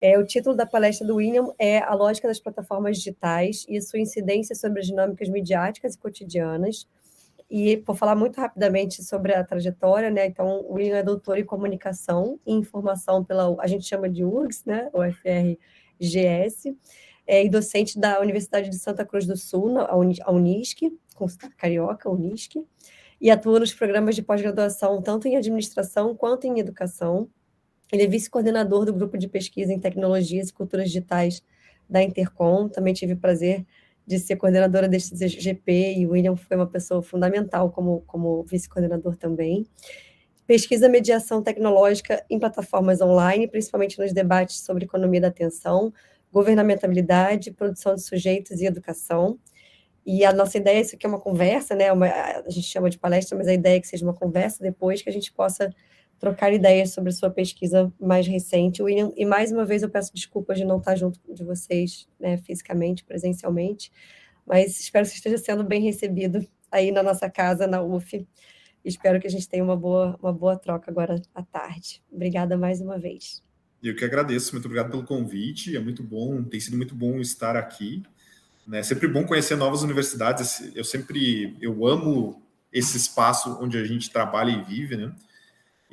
O título da palestra do William é A Lógica das Plataformas Digitais e sua incidência sobre as dinâmicas midiáticas e cotidianas. E vou falar muito rapidamente sobre a trajetória, né? Então, o William é doutor em comunicação e informação a gente chama de URGS, né? O UFRGS, e docente da Universidade de Santa Cruz do Sul, a Unisc, com sotaque carioca, Unisc, e atua nos programas de pós-graduação, tanto em administração quanto em educação. Ele é vice-coordenador do grupo de pesquisa em tecnologias e culturas digitais da Intercom. Também tive o prazer de ser coordenadora deste GP, e o William foi uma pessoa fundamental como vice-coordenador também. Pesquisa mediação tecnológica em plataformas online, principalmente nos debates sobre economia da atenção, governamentabilidade, produção de sujeitos e educação. E a nossa ideia, isso aqui é uma conversa, né? A gente chama de palestra, mas a ideia é que seja uma conversa depois, que a gente possa trocar ideias sobre a sua pesquisa mais recente. William, e mais uma vez eu peço desculpas de não estar junto de vocês, né, fisicamente, presencialmente, mas espero que esteja sendo bem recebido aí na nossa casa, na UF. Espero que a gente tenha uma boa troca agora à tarde. Obrigada mais uma vez. Eu que agradeço, muito obrigado pelo convite, é muito bom, tem sido muito bom estar aqui. É sempre bom conhecer novas universidades, eu amo esse espaço onde a gente trabalha e vive, né?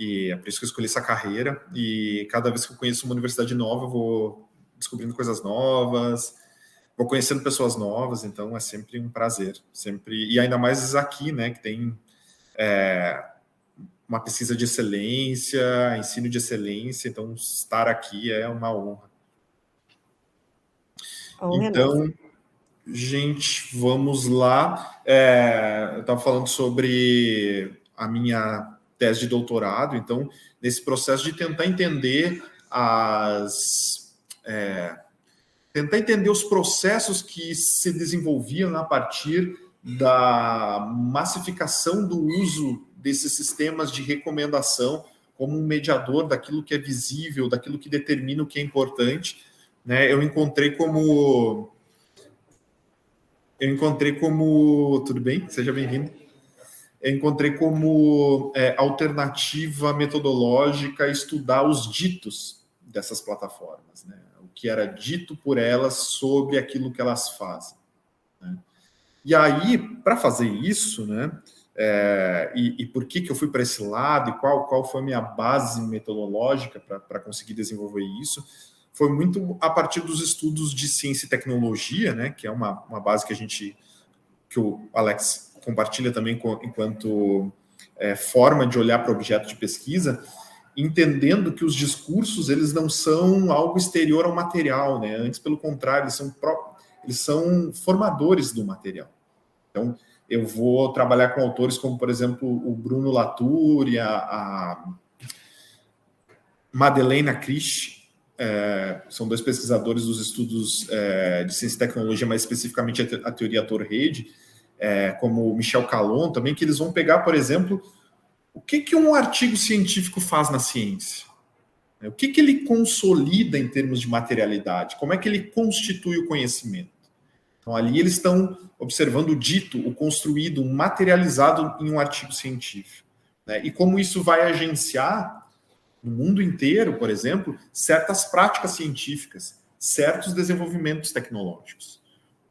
E é por isso que eu escolhi essa carreira, e cada vez que eu conheço uma universidade nova, eu vou descobrindo coisas novas, vou conhecendo pessoas novas, então é sempre um prazer, sempre, e ainda mais aqui, né, que tem uma pesquisa de excelência, ensino de excelência, então estar aqui é uma honra. Então, gente, vamos lá. Eu estava falando sobre a minha tese de doutorado, então, nesse processo de tentar entender os processos que se desenvolviam a partir da massificação do uso desses sistemas de recomendação como um mediador daquilo que é visível, daquilo que determina o que é importante, né? Eu encontrei como... Tudo bem? Seja bem-vindo. Eu encontrei como alternativa metodológica estudar os ditos dessas plataformas, né? O que era dito por elas sobre aquilo que elas fazem, né? E aí, para fazer isso, né, e por que eu fui para esse lado, e qual foi a minha base metodológica para conseguir desenvolver isso, foi muito a partir dos estudos de ciência e tecnologia, né, que é uma base que o Alex compartilha também enquanto forma de olhar para o objeto de pesquisa, entendendo que os discursos eles não são algo exterior ao material, né? Antes, pelo contrário, eles são formadores do material. Então, eu vou trabalhar com autores como, por exemplo, o Bruno Latour e a Madeleine Krisch, são dois pesquisadores dos estudos de ciência e tecnologia, mais especificamente a teoria ator-rede, como o Michel Calon também, que eles vão pegar, por exemplo, o que um artigo científico faz na ciência? O que ele consolida em termos de materialidade? Como é que ele constitui o conhecimento? Então, ali eles estão observando o dito, o construído, o materializado em um artigo científico, né? E como isso vai agenciar, no mundo inteiro, por exemplo, certas práticas científicas, certos desenvolvimentos tecnológicos.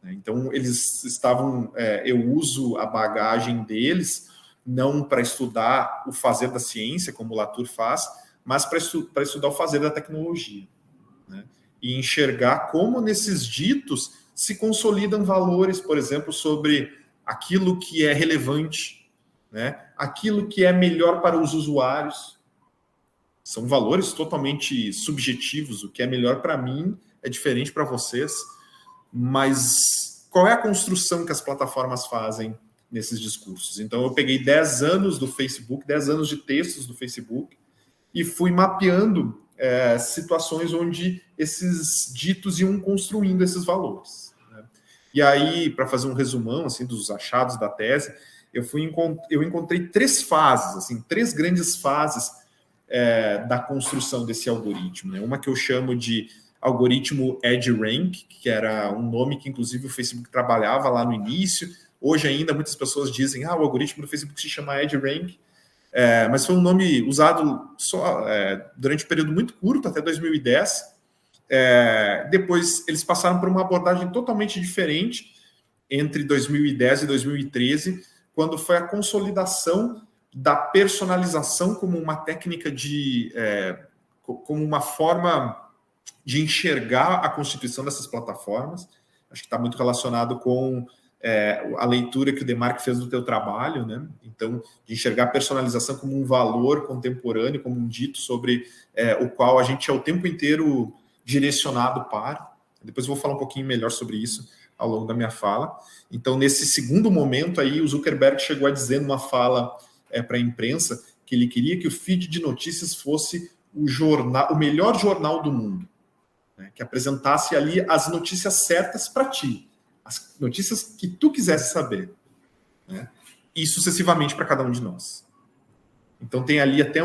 Então, eles estavam... eu uso a bagagem deles, não para estudar o fazer da ciência, como o Latour faz, mas para estudar o fazer da tecnologia, né? E enxergar como nesses ditos se consolidam valores, por exemplo, sobre aquilo que é relevante, né? Aquilo que é melhor para os usuários. São valores totalmente subjetivos. O que é melhor para mim é diferente para vocês, mas qual é a construção que as plataformas fazem nesses discursos? Então, eu peguei 10 anos do Facebook, 10 anos de textos do Facebook, e fui mapeando situações onde esses ditos iam construindo esses valores, né? E aí, para fazer um resumão assim, dos achados da tese, eu encontrei 3 fases, assim, 3 grandes fases da construção desse algoritmo, né? Uma que eu chamo de algoritmo EdgeRank, que era um nome que, inclusive, o Facebook trabalhava lá no início. Hoje ainda, muitas pessoas dizem o algoritmo do Facebook se chama EdgeRank, mas foi um nome usado só durante um período muito curto, até 2010, Depois eles passaram por uma abordagem totalmente diferente entre 2010 e 2013, quando foi a consolidação da personalização como uma técnica como uma forma de enxergar a constituição dessas plataformas. Acho que está muito relacionado com a leitura que o Demarque fez do teu trabalho, né? Então, de enxergar a personalização como um valor contemporâneo, como um dito sobre o qual a gente é o tempo inteiro direcionado para. Depois eu vou falar um pouquinho melhor sobre isso ao longo da minha fala. Então, nesse segundo momento aí, o Zuckerberg chegou a dizer numa fala para a imprensa que ele queria que o feed de notícias fosse o melhor jornal do mundo, né? Que apresentasse ali as notícias certas para ti, as notícias que tu quisesse saber, né? E sucessivamente para cada um de nós. Então tem ali até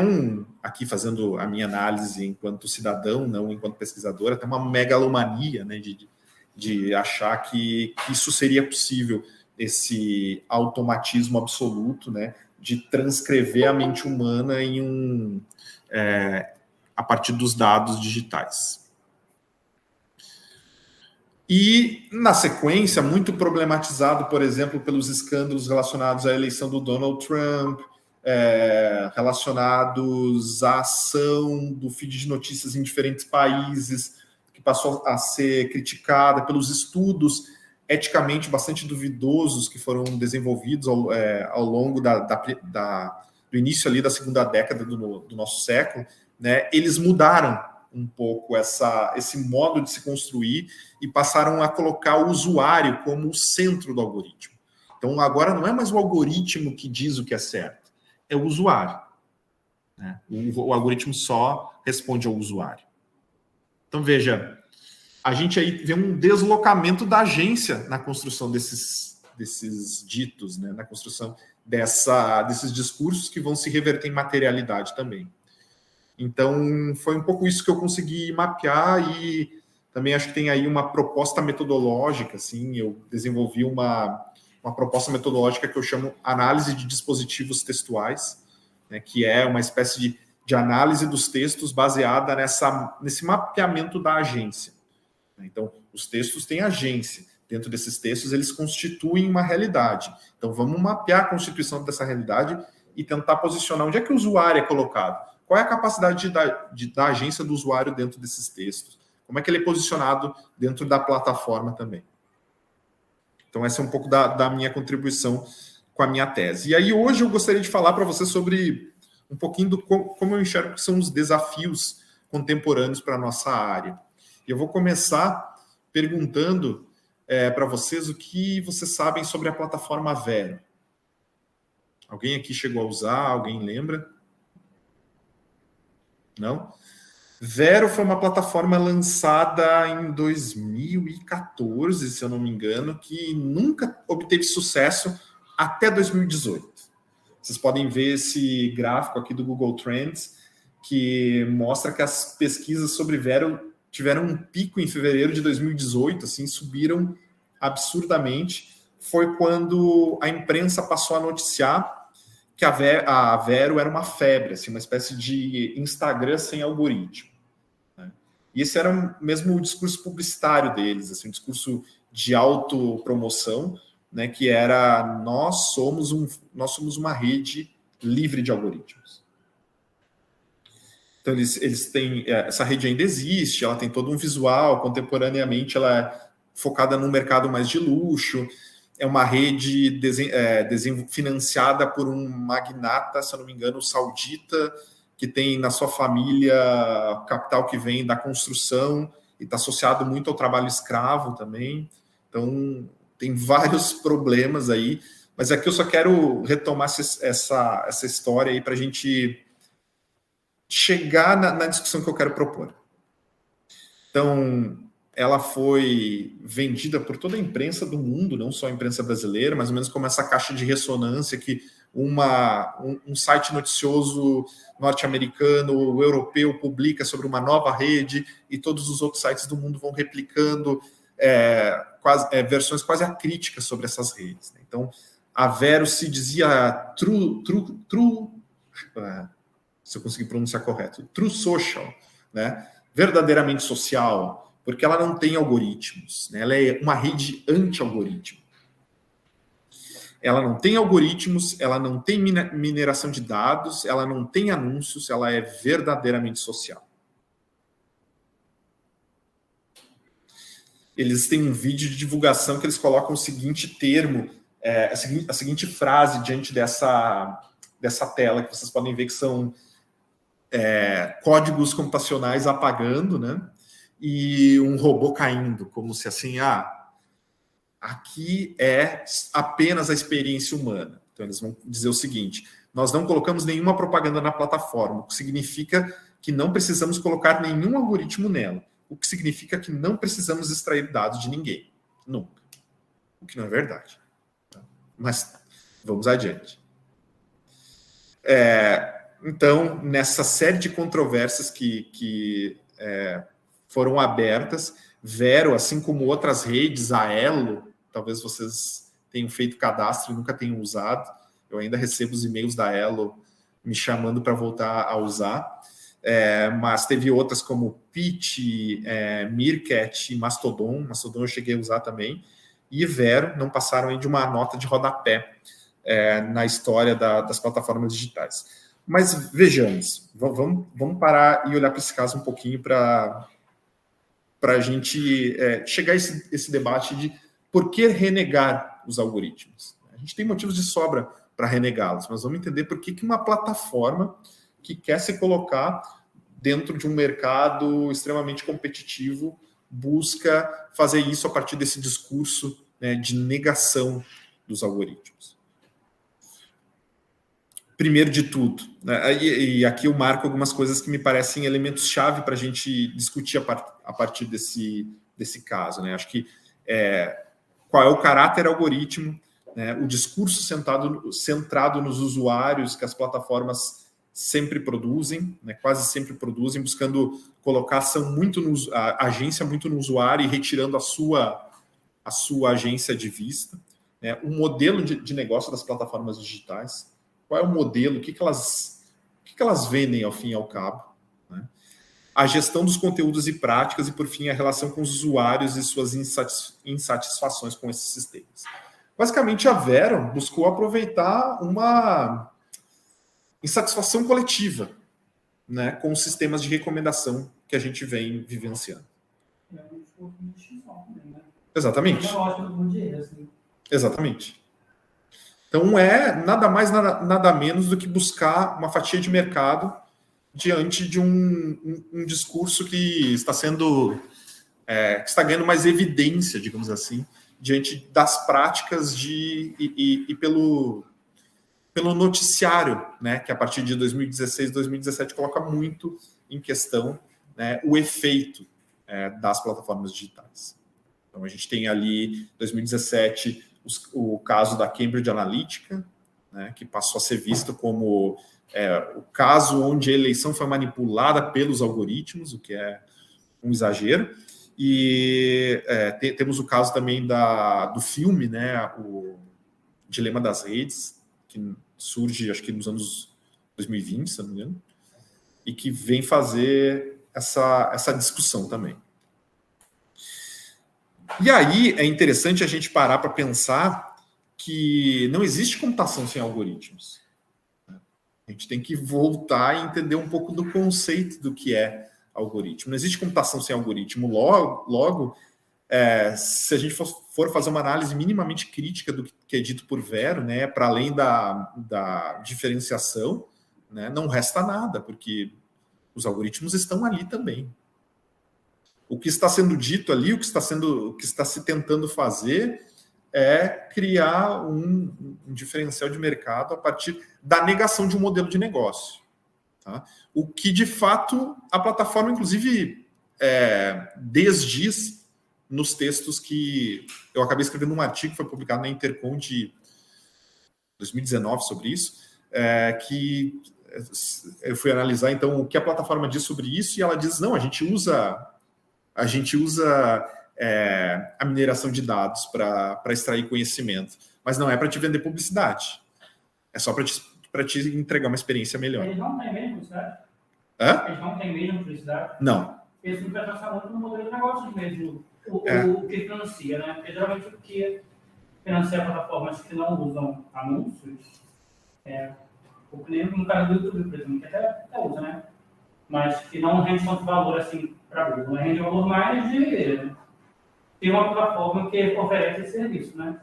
aqui fazendo a minha análise enquanto cidadão, não enquanto pesquisador, até uma megalomania, né, de achar que isso seria possível, esse automatismo absoluto, né, de transcrever a mente humana a partir dos dados digitais. E, na sequência, muito problematizado, por exemplo, pelos escândalos relacionados à eleição do Donald Trump, relacionados à ação do feed de notícias em diferentes países, que passou a ser criticada pelos estudos eticamente bastante duvidosos que foram desenvolvidos ao longo do início ali da segunda década do nosso século, né? Eles mudaram um pouco esse modo de se construir e passaram a colocar o usuário como o centro do algoritmo. Então, agora não é mais o algoritmo que diz o que é certo, é o usuário, né? O algoritmo só responde ao usuário. Então, veja, a gente aí vê um deslocamento da agência na construção desses ditos, né? Na construção desses discursos que vão se reverter em materialidade também. Então, foi um pouco isso que eu consegui mapear e também acho que tem aí uma proposta metodológica, assim, eu desenvolvi uma proposta metodológica que eu chamo análise de dispositivos textuais, né, que é uma espécie de análise dos textos baseada nesse mapeamento da agência. Então, os textos têm agência. Dentro desses textos, eles constituem uma realidade. Então, vamos mapear a constituição dessa realidade e tentar posicionar onde é que o usuário é colocado. Qual é a capacidade da agência do usuário dentro desses textos? Como é que ele é posicionado dentro da plataforma também? Então, essa é um pouco da minha contribuição com a minha tese. E aí, hoje, eu gostaria de falar para você sobre um pouquinho como eu enxergo que são os desafios contemporâneos para a nossa área. E eu vou começar perguntando para vocês o que vocês sabem sobre a plataforma Vero. Alguém aqui chegou a usar? Alguém lembra? Não? Vero foi uma plataforma lançada em 2014, se eu não me engano, que nunca obteve sucesso até 2018. Vocês podem ver esse gráfico aqui do Google Trends, que mostra que as pesquisas sobre Vero tiveram um pico em fevereiro de 2018, assim, subiram absurdamente. Foi quando a imprensa passou a noticiar que a Vero era uma febre, assim, uma espécie de Instagram sem algoritmo, né? E esse era mesmo o discurso publicitário deles, assim, um discurso de autopromoção, né, que era nós somos uma rede livre de algoritmos. Então, eles têm... Essa rede ainda existe, ela tem todo um visual, contemporaneamente ela é focada num mercado mais de luxo, é uma rede financiada por um magnata, se eu não me engano, saudita, que tem na sua família capital que vem da construção e está associado muito ao trabalho escravo também. Então, tem vários problemas aí, mas aqui eu só quero retomar essa história aí para a gente chegar na discussão que eu quero propor. Então, ela foi vendida por toda a imprensa do mundo, não só a imprensa brasileira, mais ou menos como essa caixa de ressonância que um site noticioso norte-americano ou europeu publica sobre uma nova rede e todos os outros sites do mundo vão replicando versões quase acríticas sobre essas redes, né? Então, a Vero se dizia true, se eu conseguir pronunciar correto, True Social, né? verdadeiramente social, porque ela não tem algoritmos, né? Ela é uma rede anti-algoritmo. Ela não tem algoritmos, ela não tem mineração de dados, ela não tem anúncios, ela é verdadeiramente social. Eles têm um vídeo de divulgação que eles colocam o seguinte termo, a seguinte frase diante dessa tela, que vocês podem ver que são códigos computacionais apagando, né? E um robô caindo, como se assim, aqui é apenas a experiência humana. Então, eles vão dizer o seguinte: nós não colocamos nenhuma propaganda na plataforma, o que significa que não precisamos colocar nenhum algoritmo nela, o que significa que não precisamos extrair dados de ninguém. Nunca. O que não é verdade. Mas vamos adiante. Então, nessa série de controvérsias que foram abertas, Vero, assim como outras redes, a Elo, talvez vocês tenham feito cadastro e nunca tenham usado. Eu ainda recebo os e-mails da Elo me chamando para voltar a usar. Mas teve outras como Pitch, Meerkat e Mastodon. Mastodon eu cheguei a usar também. E Vero não passaram aí de uma nota de rodapé na história das plataformas digitais. Mas vejamos, vamos parar e olhar para esse caso um pouquinho para a gente chegar a esse debate de por que renegar os algoritmos. A gente tem motivos de sobra para renegá-los, mas vamos entender por que uma plataforma que quer se colocar dentro de um mercado extremamente competitivo busca fazer isso a partir desse discurso, né, de negação dos algoritmos. Primeiro de tudo, né, e aqui eu marco algumas coisas que me parecem elementos-chave para a gente discutir a partir desse caso. Né? Acho que qual é o caráter algoritmo, né, o discurso centrado nos usuários que as plataformas sempre produzem, né, quase sempre produzem, buscando colocar a agência muito no usuário e retirando a sua agência de vista. Né, o modelo de negócio das plataformas digitais. Qual é o modelo? O que elas vendem ao fim e ao cabo? Né? A gestão dos conteúdos e práticas e, por fim, a relação com os usuários e suas insatisfações com esses sistemas. Basicamente, a Vero buscou aproveitar uma insatisfação coletiva, né, com os sistemas de recomendação que a gente vem vivenciando. Exatamente. Exatamente. Então, nada mais, nada menos do que buscar uma fatia de mercado diante de um discurso que está que está ganhando mais evidência, digamos assim, diante das práticas e pelo noticiário, né, que a partir de 2016, 2017 coloca muito em questão, né, o efeito das plataformas digitais. Então, a gente tem ali, 2017, o caso da Cambridge Analytica, né, que passou a ser visto como o caso onde a eleição foi manipulada pelos algoritmos, o que é um exagero. E temos o caso também do filme, né, o Dilema das Redes, que surge, acho que nos anos 2020, se não me engano, e que vem fazer essa discussão também. E aí é interessante a gente parar para pensar que não existe computação sem algoritmos. A gente tem que voltar e entender um pouco do conceito do que é algoritmo. Não existe computação sem algoritmo. Logo, se a gente for fazer uma análise minimamente crítica do que é dito por Vero, né, para além da diferenciação, né, não resta nada, porque os algoritmos estão ali também. O que está sendo dito ali, o que está se tentando fazer é criar um diferencial de mercado a partir da negação de um modelo de negócio. Tá? O que, de fato, a plataforma, inclusive, desdiz nos textos que eu acabei escrevendo um artigo que foi publicado na Intercom de 2019 sobre isso, que eu fui analisar, então, o que a plataforma diz sobre isso, e ela diz, não, a gente usa a mineração de dados para extrair conhecimento, mas não é para te vender publicidade. É só para te entregar uma experiência melhor. Eles não têm mesmo publicidade? Hã? Eles não têm mesmo publicidade? Não. Isso vai passar muito no modelo de negócios mesmo, o que financia, né? Porque geralmente o que financia plataformas que não usam anúncios, o cliente, no caso do YouTube, por exemplo, que até usa, né? Mas que não rende tanto valor assim para o Google, rende valor mais de ter uma plataforma que oferece esse serviço, né?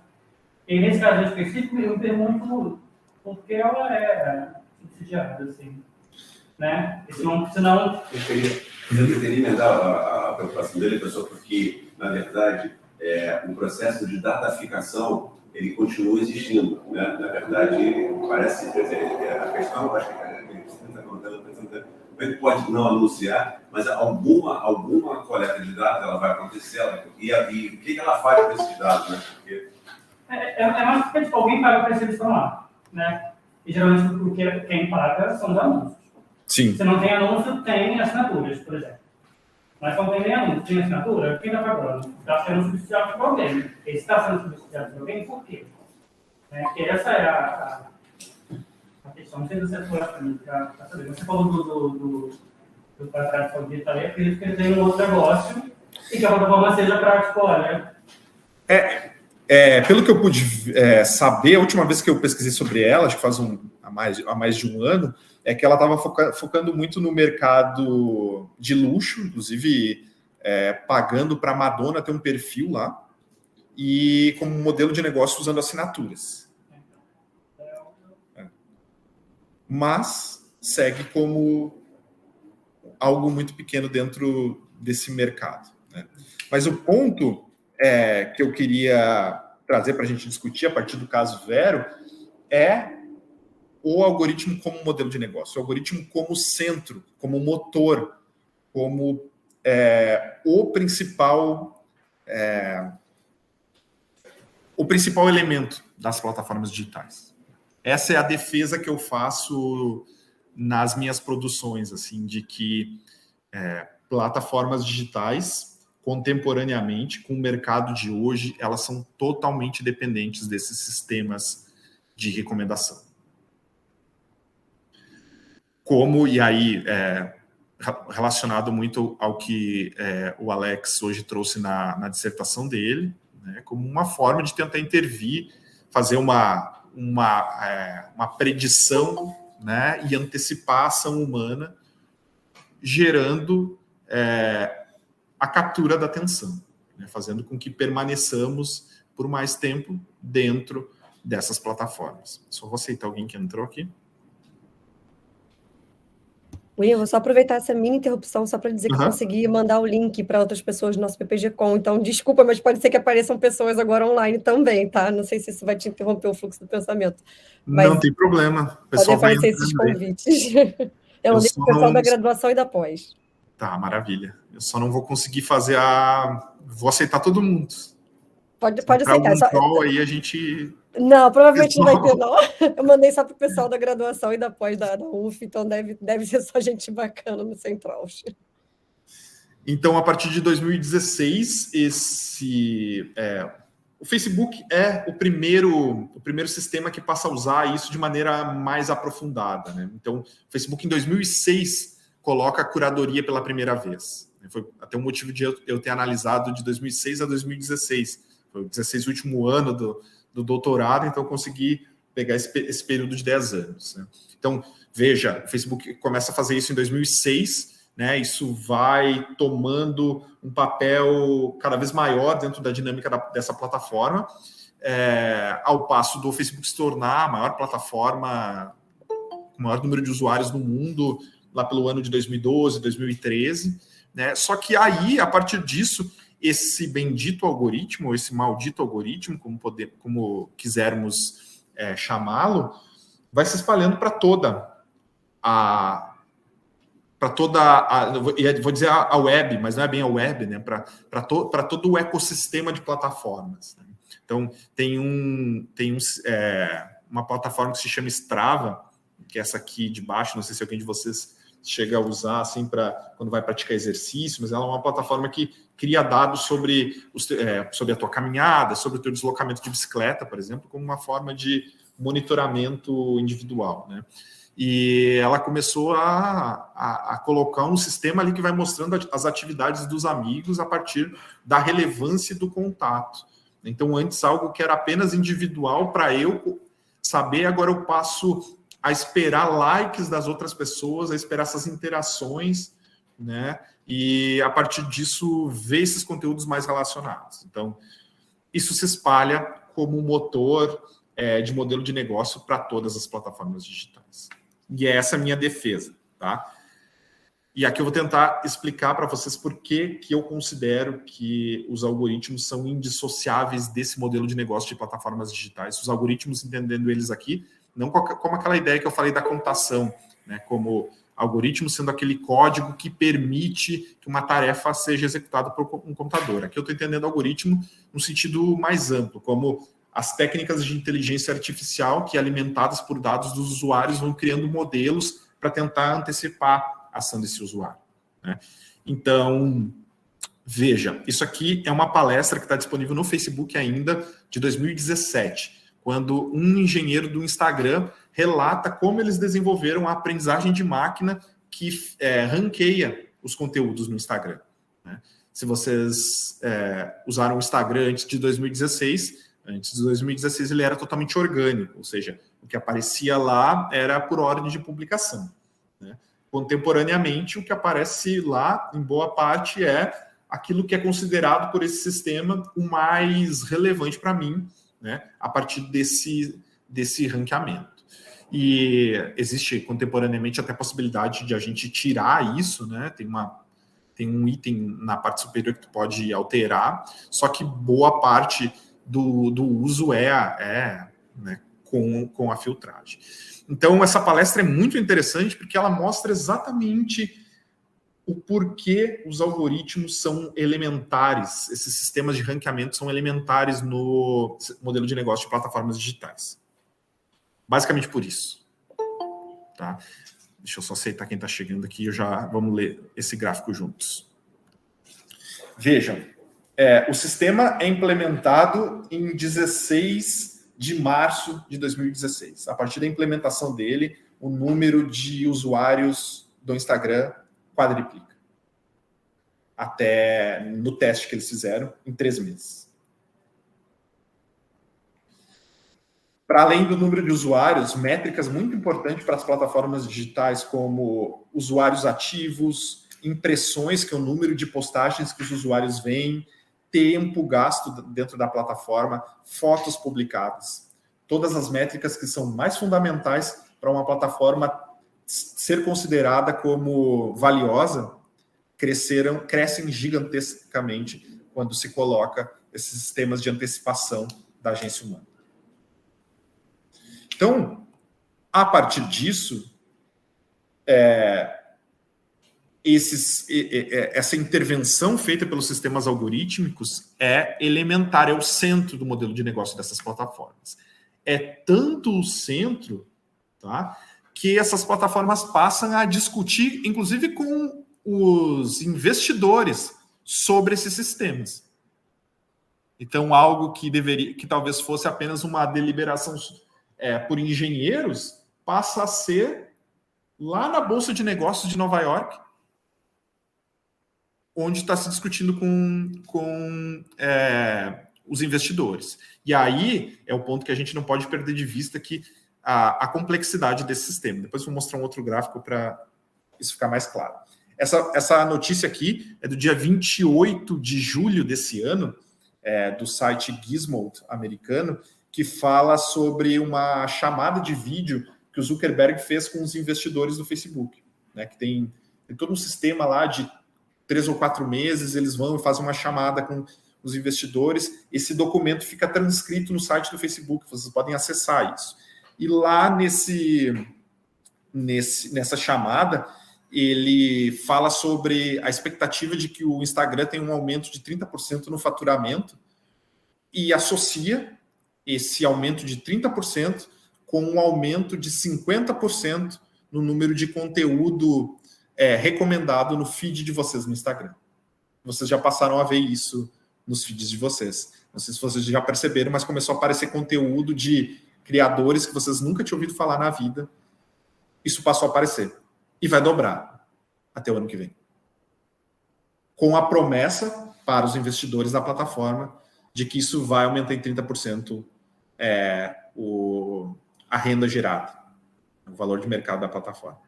E nesse caso específico, eu pergunto porque ela é subsidiada, assim, né? Senão... Eu queria emendar a preocupação dele, professor, porque, na verdade, o processo de dataficação, ele continua existindo, né? Na verdade, parece, a questão, acho que está contando, ele pode não anunciar, mas alguma coleta de dados ela vai acontecer, e o que ela faz com esses dados, né? Porque... É mais que tipo, alguém paga para receber lá, né? E geralmente porque quem paga são os anúncios. Sim. Se não tem anúncio, tem assinaturas, por exemplo. Mas quando tem nem anúncio, tem assinatura, quem está pagando? Está sendo subsidiado por alguém. Ele está sendo subsidiado por alguém, por quê? Porque essa é a questão. Não sei se você foi para saber. Você falou do Patrão Saudita ali, acredito que ele tem um outro negócio e que a plataforma seja para, tipo, olha... Pelo que eu pude saber, a última vez que eu pesquisei sobre ela, acho que faz há mais de um ano, é que ela estava focando muito no mercado de luxo, inclusive pagando para a Madonna ter um perfil lá, e como modelo de negócio usando assinaturas. Mas segue como algo muito pequeno dentro desse mercado, né? Mas o ponto que eu queria trazer para a gente discutir a partir do caso Vero é o algoritmo como modelo de negócio, o algoritmo como centro, como motor, como o principal elemento das plataformas digitais. Essa é a defesa que eu faço nas minhas produções, assim, de que plataformas digitais, contemporaneamente, com o mercado de hoje, elas são totalmente dependentes desses sistemas de recomendação. E aí, relacionado muito ao que o Alex hoje trouxe na dissertação dele, né, como uma forma de tentar intervir, fazer uma predição, né, e antecipar a ação humana, gerando a captura da atenção, né, fazendo com que permaneçamos por mais tempo dentro dessas plataformas. Só vou aceitar alguém que entrou aqui. William, vou só aproveitar essa mini interrupção só para dizer que consegui mandar o link para outras pessoas do nosso PPG-Com. Então, desculpa, mas pode ser que apareçam pessoas agora online também, tá? Não sei se isso vai te interromper o fluxo do pensamento. Mas não tem problema. Podem aparecer esses convites. Eu mandei para o pessoal da graduação e da pós. Tá, maravilha. Eu só não vou conseguir fazer Vou aceitar todo mundo. Pode aceitar. Aí a gente... Não, provavelmente não vai ter, não. Eu mandei só para o pessoal da graduação e da pós da UF, então deve ser só gente bacana no Central. Então, a partir de 2016, o Facebook é o primeiro sistema que passa a usar isso de maneira mais aprofundada, né? Então, o Facebook, em 2006, coloca a curadoria pela primeira vez. Foi até um motivo de eu ter analisado de 2006 a 2016. Foi o 16 último ano do doutorado, então eu consegui pegar esse período de 10 anos. Né? Então, veja, o Facebook começa a fazer isso em 2006, né? Isso vai tomando um papel cada vez maior dentro da dinâmica dessa plataforma, ao passo do Facebook se tornar a maior plataforma, com o maior número de usuários no mundo, lá pelo ano de 2012, 2013. Né? Só que aí, a partir disso, esse bendito algoritmo, esse maldito algoritmo, como quisermos chamá-lo, vai se espalhando para toda vou dizer a web, mas não é bem a web, né? Para todo o ecossistema de plataformas. Né? Então, tem uma plataforma que se chama Strava, que é essa aqui de baixo, não sei se alguém de vocês chega a usar assim quando vai praticar exercício, mas ela é uma plataforma que cria dados sobre a tua caminhada, sobre o teu deslocamento de bicicleta, por exemplo, como uma forma de monitoramento individual. Né? E ela começou a colocar um sistema ali que vai mostrando as atividades dos amigos a partir da relevância do contato. Então, antes, algo que era apenas individual para eu saber, agora eu passo a esperar likes das outras pessoas, a esperar essas interações, né? E a partir disso, ver esses conteúdos mais relacionados. Então, isso se espalha como um motor de modelo de negócio para todas as plataformas digitais. E essa é a minha defesa, tá? E aqui eu vou tentar explicar para vocês por que eu considero que os algoritmos são indissociáveis desse modelo de negócio de plataformas digitais. Os algoritmos, entendendo eles aqui, não como aquela ideia que eu falei da computação, né? Como algoritmo sendo aquele código que permite que uma tarefa seja executada por um computador. Aqui eu estou entendendo algoritmo no sentido mais amplo, como as técnicas de inteligência artificial que, alimentadas por dados dos usuários, vão criando modelos para tentar antecipar a ação desse usuário, né? Então, veja, isso aqui é uma palestra que está disponível no Facebook ainda, de 2017, quando um engenheiro do Instagram relata como eles desenvolveram a aprendizagem de máquina que ranqueia os conteúdos no Instagram, né? Se vocês usaram o Instagram antes de 2016 ele era totalmente orgânico, ou seja, o que aparecia lá era por ordem de publicação, né? Contemporaneamente, o que aparece lá, em boa parte, é aquilo que é considerado por esse sistema o mais relevante para mim, né, a partir desse ranqueamento. E existe contemporaneamente até a possibilidade de a gente tirar isso, né? Tem um item na parte superior que tu pode alterar, só que boa parte do uso né, com a filtragem. Então, essa palestra é muito interessante porque ela mostra exatamente o porquê os algoritmos são elementares, esses sistemas de ranqueamento são elementares no modelo de negócio de plataformas digitais. Basicamente por isso. Tá? Deixa eu só aceitar quem está chegando aqui e vamos ler esse gráfico juntos. Vejam, o sistema é implementado em 16 de março de 2016. A partir da implementação dele, o número de usuários do Instagram quadriplica. Até no teste que eles fizeram, em 3 meses. Para além do número de usuários, métricas muito importantes para as plataformas digitais, como usuários ativos, impressões, que é o número de postagens que os usuários veem, tempo gasto dentro da plataforma, fotos publicadas. Todas as métricas que são mais fundamentais para uma plataforma ser considerada como valiosa, crescem gigantescamente quando se coloca esses sistemas de antecipação da agência humana. Então, a partir disso, essa intervenção feita pelos sistemas algorítmicos é elementar, é o centro do modelo de negócio dessas plataformas. É tanto o centro, tá, que essas plataformas passam a discutir, inclusive com os investidores, sobre esses sistemas. Então, algo que talvez fosse apenas uma deliberação por engenheiros, passa a ser lá na Bolsa de Negócios de Nova York, onde está se discutindo com os investidores. E aí é o ponto que a gente não pode perder de vista, que a complexidade desse sistema. Depois eu vou mostrar um outro gráfico para isso ficar mais claro. Essa notícia aqui é do dia 28 de julho desse ano, do site Gizmodo americano, que fala sobre uma chamada de vídeo que o Zuckerberg fez com os investidores do Facebook, né, que tem todo um sistema lá de 3 ou 4 meses, eles vão e fazem uma chamada com os investidores. Esse documento fica transcrito no site do Facebook, vocês podem acessar isso. E lá nessa chamada, ele fala sobre a expectativa de que o Instagram tem um aumento de 30% no faturamento e associa esse aumento de 30% com um aumento de 50% no número de conteúdo recomendado no feed de vocês no Instagram. Vocês já passaram a ver isso nos feeds de vocês. Não sei se vocês já perceberam, mas começou a aparecer conteúdo de criadores que vocês nunca tinham ouvido falar na vida, isso passou a aparecer. E vai dobrar até o ano que vem. Com a promessa para os investidores da plataforma de que isso vai aumentar em 30% a renda gerada, o valor de mercado da plataforma.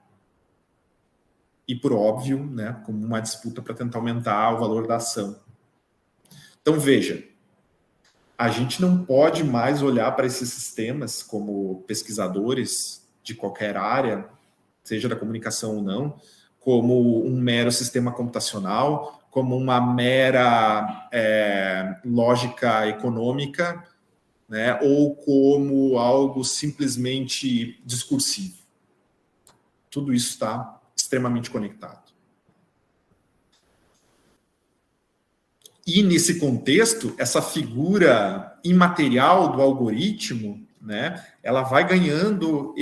E por óbvio, né, como uma disputa para tentar aumentar o valor da ação. Então veja, a gente não pode mais olhar para esses sistemas como pesquisadores de qualquer área, seja da comunicação ou não, como um mero sistema computacional, como uma mera lógica econômica, né, ou como algo simplesmente discursivo. Tudo isso está extremamente conectado. E nesse contexto, essa figura imaterial do algoritmo, né, ela vai ganhando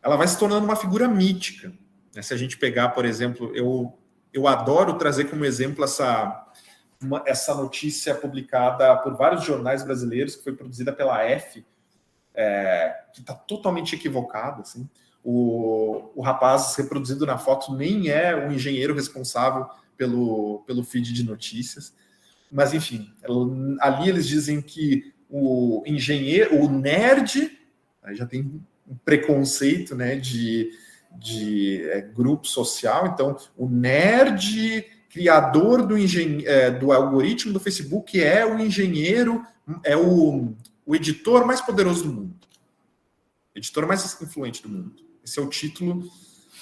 ela vai se tornando uma figura mítica. Né? Se a gente pegar, por exemplo, eu adoro trazer como exemplo essa notícia publicada por vários jornais brasileiros, que foi produzida pela F, que está totalmente equivocada. Assim. O rapaz reproduzido na foto nem é o engenheiro responsável pelo feed de notícias. Mas, enfim, ali eles dizem que o engenheiro, o nerd, aí já tem um preconceito, né, de grupo social. Então, o nerd criador do algoritmo do Facebook é o engenheiro, é o editor mais poderoso do mundo. Editor mais influente do mundo. Esse é o título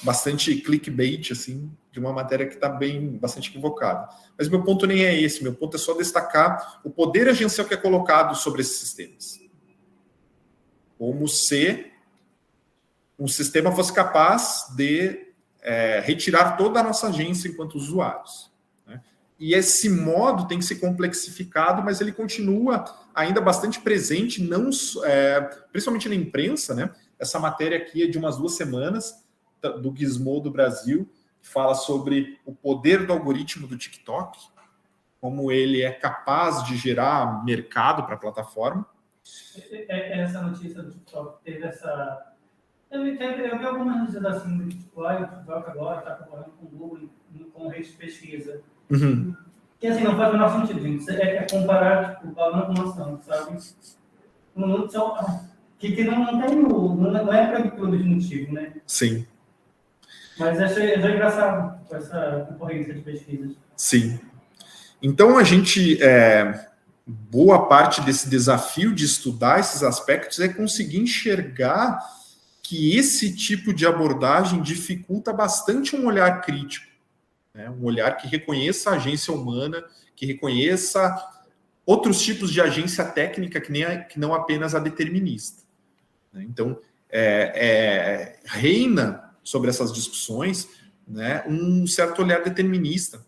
bastante clickbait, assim, de uma matéria que está bastante equivocada. Mas meu ponto nem é esse. Meu ponto é só destacar o poder agencial que é colocado sobre esses sistemas. Como se um sistema fosse capaz de retirar toda a nossa agência enquanto usuários. Né? E esse modo tem que ser complexificado, mas ele continua ainda bastante presente, principalmente na imprensa. Né? Essa matéria aqui é de umas 2 semanas, do Gizmodo Brasil, que fala sobre o poder do algoritmo do TikTok, como ele é capaz de gerar mercado para a plataforma. Essa notícia do TikTok teve essa... Eu vi algumas notícias assim do TikTok agora está concorrendo com o Google com rede de pesquisa. Uhum. Que assim, não faz o menor sentido, gente. É comparar tipo, valor com ação, sabe? Que não é para todo motivo, né? Sim. Mas achei engraçado com essa concorrência de pesquisas. Sim. Então, a gente... boa parte desse desafio de estudar esses aspectos é conseguir enxergar que esse tipo de abordagem dificulta bastante um olhar crítico, né? Um olhar que reconheça a agência humana, que reconheça outros tipos de agência técnica que não apenas a determinista. Né? Então, reina sobre essas discussões, né, um certo olhar determinista.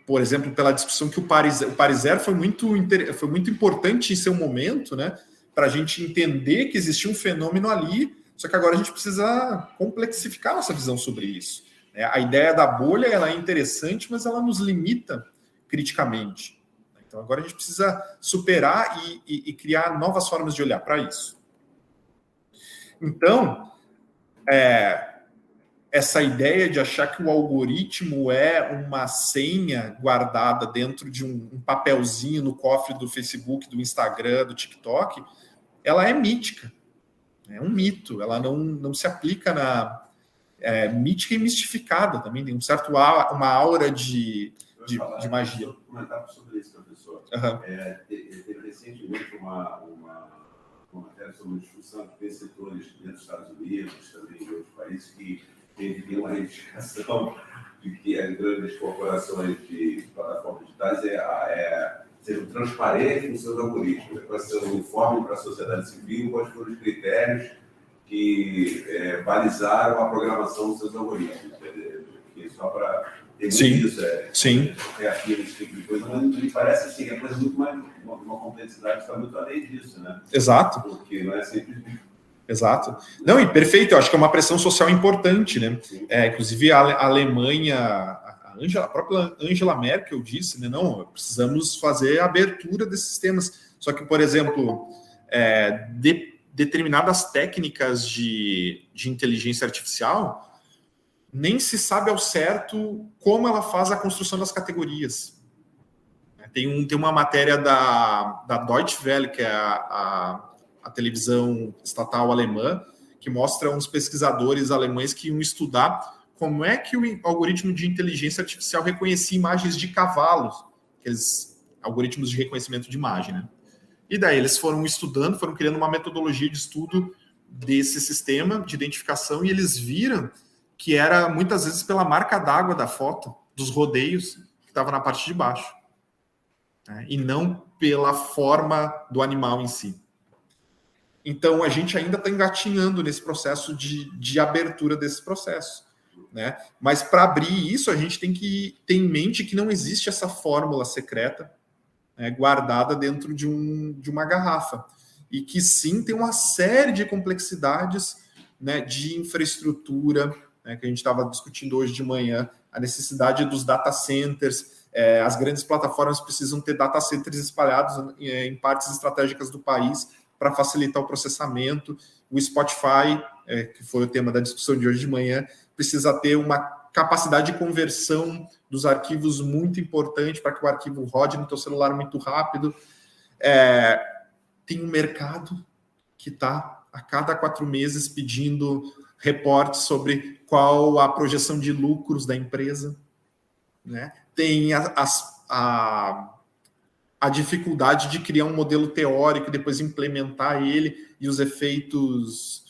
Por exemplo, pela discussão que o Pariser foi muito importante em seu momento, né, para a gente entender que existia um fenômeno ali, só que agora a gente precisa complexificar nossa visão sobre isso. A ideia da bolha ela é interessante, mas ela nos limita criticamente. Então agora a gente precisa superar e criar novas formas de olhar para isso. Então, essa ideia de achar que o algoritmo é uma senha guardada dentro de um papelzinho no cofre do Facebook, do Instagram, do TikTok, ela é mítica. É um mito. Ela não se aplica mítica e mistificada também. Tem uma aura de magia. Eu comentava sobre isso, professor. Uhum. Teve recentemente uma matéria sobre uma discussão que tem setores dentro dos Estados Unidos, também em outros países, que tem uma reivindicação de que as grandes corporações de plataformas digitais sejam transparentes nos seus algoritmos, para ser uniforme para a sociedade civil, quais foram os critérios que balizaram a programação dos seus algoritmos. E só para ter isso, aquilo, esse tipo de coisa, mas me parece assim, é coisa muito mais, uma complexidade que está muito além disso, né? Exato. Porque não é simples. Exato. Não, e perfeito, eu acho que é uma pressão social importante, né? Inclusive a Alemanha, a própria Angela Merkel disse, né? Não, precisamos fazer a abertura desses temas. Só que, por exemplo, determinadas técnicas de inteligência artificial, nem se sabe ao certo como ela faz a construção das categorias. Tem uma matéria da Deutsche Welle, que é a televisão estatal alemã, que mostra uns pesquisadores alemães que iam estudar como é que o algoritmo de inteligência artificial reconhecia imagens de cavalos, aqueles algoritmos de reconhecimento de imagem, né? E daí eles foram estudando, foram criando uma metodologia de estudo desse sistema de identificação, e eles viram que era muitas vezes pela marca d'água da foto, dos rodeios, que estava na parte de baixo, né? E não pela forma do animal em si. Então, a gente ainda está engatinhando nesse processo de abertura desse processo, né? Mas para abrir isso, a gente tem que ter em mente que não existe essa fórmula secreta, né, guardada dentro de uma garrafa. E que sim, tem uma série de complexidades, né, de infraestrutura, né, que a gente estava discutindo hoje de manhã, a necessidade dos data centers. As grandes plataformas precisam ter data centers espalhados em partes estratégicas do país para facilitar o processamento. O Spotify, que foi o tema da discussão de hoje de manhã, precisa ter uma capacidade de conversão dos arquivos muito importante para que o arquivo rode no teu celular muito rápido. Tem um mercado que está a cada 4 meses pedindo reportes sobre qual a projeção de lucros da empresa, né? Tem a dificuldade de criar um modelo teórico e depois implementar ele, e os efeitos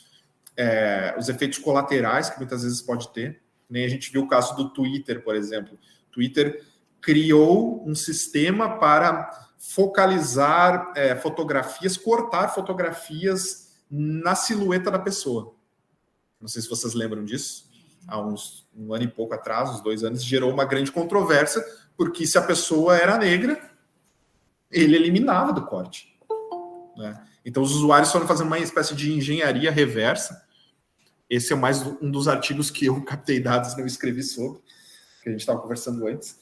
colaterais que muitas vezes pode ter. Nem a gente viu o caso do Twitter, por exemplo. O Twitter criou um sistema para focalizar fotografias, cortar fotografias na silhueta da pessoa. Não sei se vocês lembram disso. Há um ano e pouco atrás, uns 2 anos, gerou uma grande controvérsia, porque se a pessoa era negra, ele eliminava do corte, né? Então, os usuários foram fazendo uma espécie de engenharia reversa. Esse é mais um dos artigos que eu captei dados e não escrevi sobre, que a gente estava conversando antes,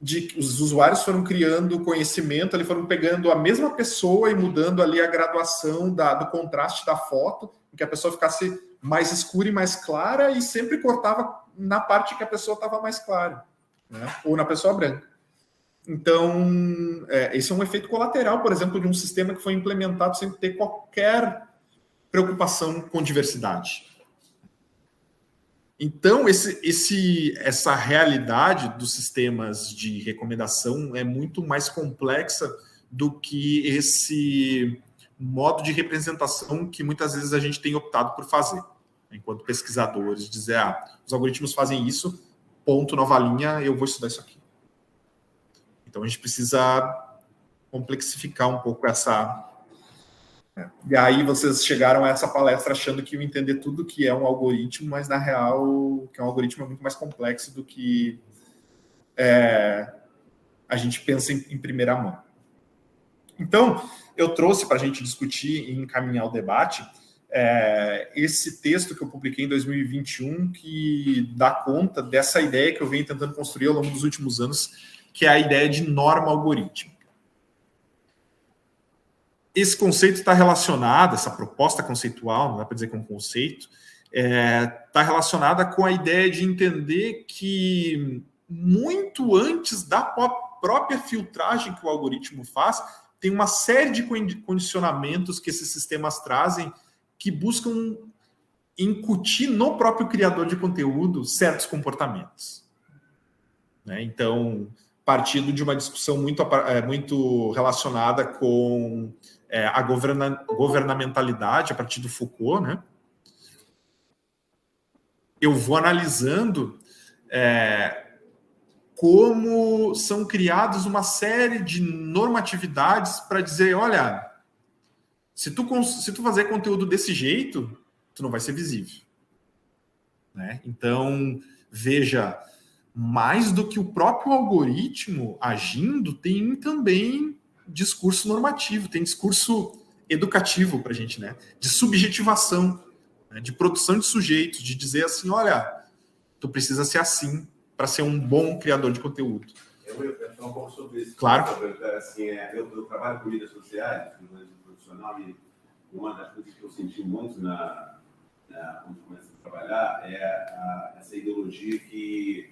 de que os usuários foram criando conhecimento, eles foram pegando a mesma pessoa e mudando ali a graduação do contraste da foto, em que a pessoa ficasse mais escura e mais clara, e sempre cortava na parte que a pessoa estava mais clara, né? Ou na pessoa branca. Então, esse é um efeito colateral, por exemplo, de um sistema que foi implementado sem ter qualquer preocupação com diversidade. Então, essa realidade dos sistemas de recomendação é muito mais complexa do que esse modo de representação que muitas vezes a gente tem optado por fazer, enquanto pesquisadores, dizer, os algoritmos fazem isso, ponto, nova linha, eu vou estudar isso aqui. Então, a gente precisa complexificar um pouco essa... E aí vocês chegaram a essa palestra achando que iam entender tudo que é um algoritmo, mas, na real, que é um algoritmo muito mais complexo do que a gente pensa em primeira mão. Então, eu trouxe para a gente discutir e encaminhar o debate esse texto que eu publiquei em 2021, que dá conta dessa ideia que eu venho tentando construir ao longo dos últimos anos, que é a ideia de norma algorítmica. Esse conceito está relacionado, essa proposta conceitual, não dá para dizer que é um conceito, está relacionada com a ideia de entender que muito antes da própria filtragem que o algoritmo faz, tem uma série de condicionamentos que esses sistemas trazem que buscam incutir no próprio criador de conteúdo certos comportamentos, né? Então, partindo de uma discussão muito relacionada com a governamentalidade, a partir do Foucault, né? Eu vou analisando como são criados uma série de normatividades para dizer, olha, se tu fazer conteúdo desse jeito, tu não vai ser visível, né? Então, veja, mais do que o próprio algoritmo agindo, tem também discurso normativo, tem discurso educativo para a gente, né? De subjetivação, né? De produção de sujeitos, de dizer assim, olha, tu precisa ser assim para ser um bom criador de conteúdo. Eu ia falar um pouco sobre isso. Claro. Assim, eu trabalho com mídias sociais, no profissional, e uma das coisas que eu senti muito quando comecei a trabalhar é essa ideologia que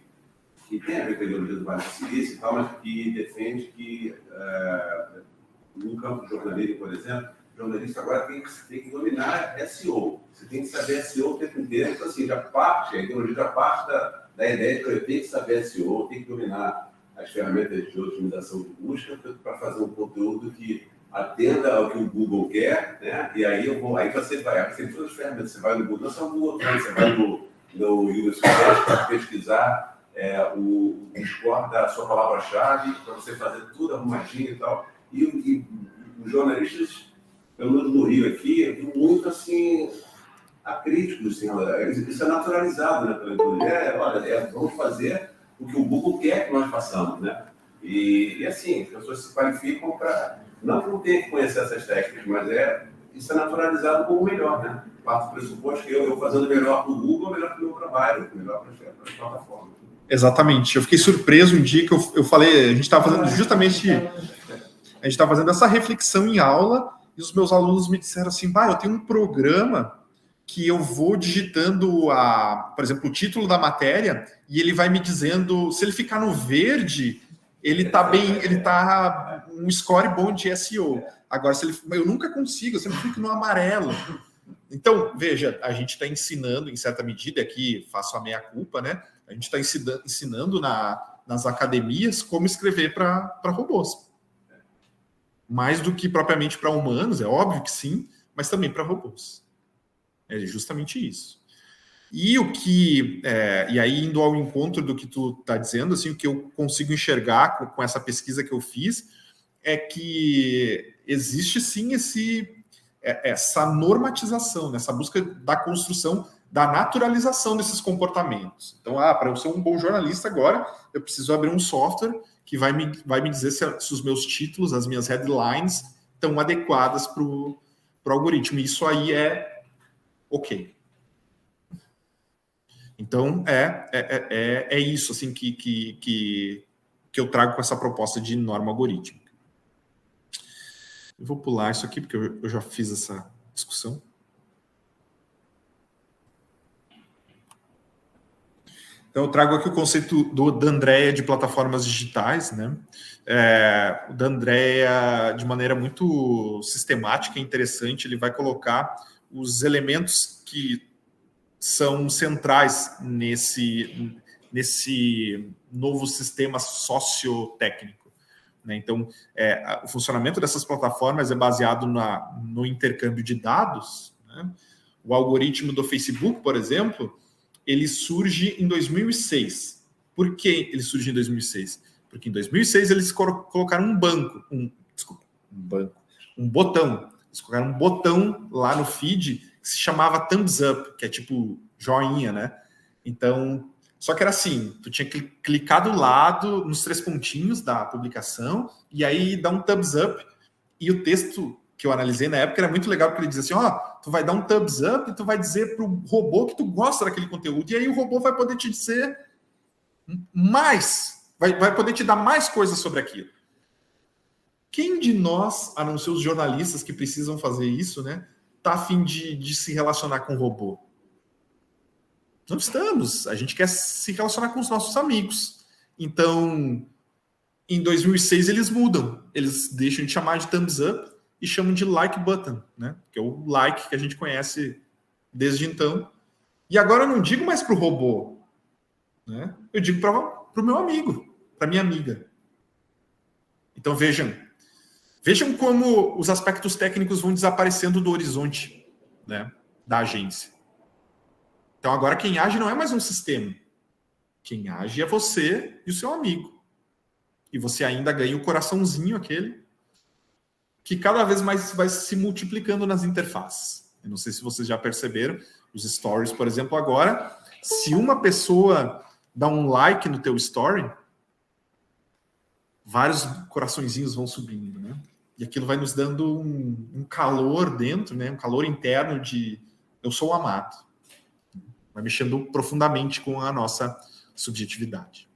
tem a ver com a ideologia do Vale do Silício e tal, mas que defende que, no campo do jornalismo, por exemplo, o jornalista agora tem que dominar SEO. Você tem que saber SEO o tempo inteiro. Então, assim, a ideologia já parte da ideia de que eu tenho que saber SEO, tenho que dominar as ferramentas de otimização de busca para fazer um conteúdo que atenda ao que o Google quer, né? E aí você tem todas as ferramentas. Você vai no Google, não só no Google, você vai no Google para pesquisar o score da sua palavra-chave, para você fazer tudo arrumadinho e tal. E os jornalistas, pelo menos no Rio aqui, muito assim, acríticos. Assim, isso é naturalizado, né? Pela ideologia. Vamos fazer o que o Google quer que nós façamos, né? E assim, as pessoas se qualificam para... Não que não tenha que conhecer essas técnicas, mas isso é naturalizado como melhor, né? Parto do pressuposto que eu fazendo melhor para o Google, melhor para o meu trabalho, melhor para as plataformas. Exatamente. Eu fiquei surpreso um dia que eu falei, a gente estava fazendo justamente... A gente estava fazendo essa reflexão em aula e os meus alunos me disseram assim, eu tenho um programa que eu vou digitando, por exemplo, o título da matéria e ele vai me dizendo, se ele ficar no verde, ele está um score bom de SEO. Agora, eu nunca consigo, eu sempre fico no amarelo. Então, veja, a gente está ensinando, em certa medida, aqui faço a meia-culpa, né? A gente está ensinando nas academias como escrever para robôs. Mais do que propriamente para humanos, é óbvio que sim, mas também para robôs. É justamente isso. E e aí indo ao encontro do que tu está dizendo, assim, o que eu consigo enxergar com essa pesquisa que eu fiz é que existe sim essa normatização, essa busca da construção, da naturalização desses comportamentos. Então, para eu ser um bom jornalista agora, eu preciso abrir um software que vai me dizer se os meus títulos, as minhas headlines estão adequadas para o algoritmo. E isso aí é ok. Então, é isso assim, que eu trago com essa proposta de norma algorítmica. Eu vou pular isso aqui, porque eu já fiz essa discussão. Então, eu trago aqui o conceito da Andrea de plataformas digitais, né? O da Andrea, de maneira muito sistemática e interessante, ele vai colocar os elementos que são centrais nesse novo sistema sociotécnico, né? Então, o funcionamento dessas plataformas é baseado no intercâmbio de dados, né? O algoritmo do Facebook, por exemplo, ele surge em 2006. Por que ele surge em 2006? Porque em 2006 eles colocaram um botão. Eles colocaram um botão lá no feed que se chamava thumbs up, que é tipo joinha, né? Então, só que era assim, tu tinha que clicar do lado, nos 3 pontinhos da publicação, e aí dar um thumbs up, e o texto que eu analisei na época era muito legal, porque ele dizia assim, tu vai dar um thumbs up e tu vai dizer pro robô que tu gosta daquele conteúdo, e aí o robô vai poder te dizer mais, vai poder te dar mais coisas sobre aquilo. Quem de nós, a não ser os jornalistas que precisam fazer isso, né, tá a fim de se relacionar com o robô? Não estamos. A gente quer se relacionar com os nossos amigos. Então, em 2006 eles mudam. Eles deixam de chamar de thumbs up e chamam de like button, né? Que é o like que a gente conhece desde então. E agora eu não digo mais para o robô, né? Eu digo para o meu amigo, para minha amiga. Então vejam como os aspectos técnicos vão desaparecendo do horizonte, né, da agência. Então agora quem age não é mais um sistema. Quem age é você e o seu amigo. E você ainda ganha o coraçãozinho aquele que cada vez mais vai se multiplicando nas interfaces. Eu não sei se vocês já perceberam, os stories, por exemplo, agora, se uma pessoa dá um like no teu story, vários coraçõezinhos vão subindo, né? E aquilo vai nos dando um calor dentro, né? Um calor interno de eu sou amado. Vai mexendo profundamente com a nossa subjetividade.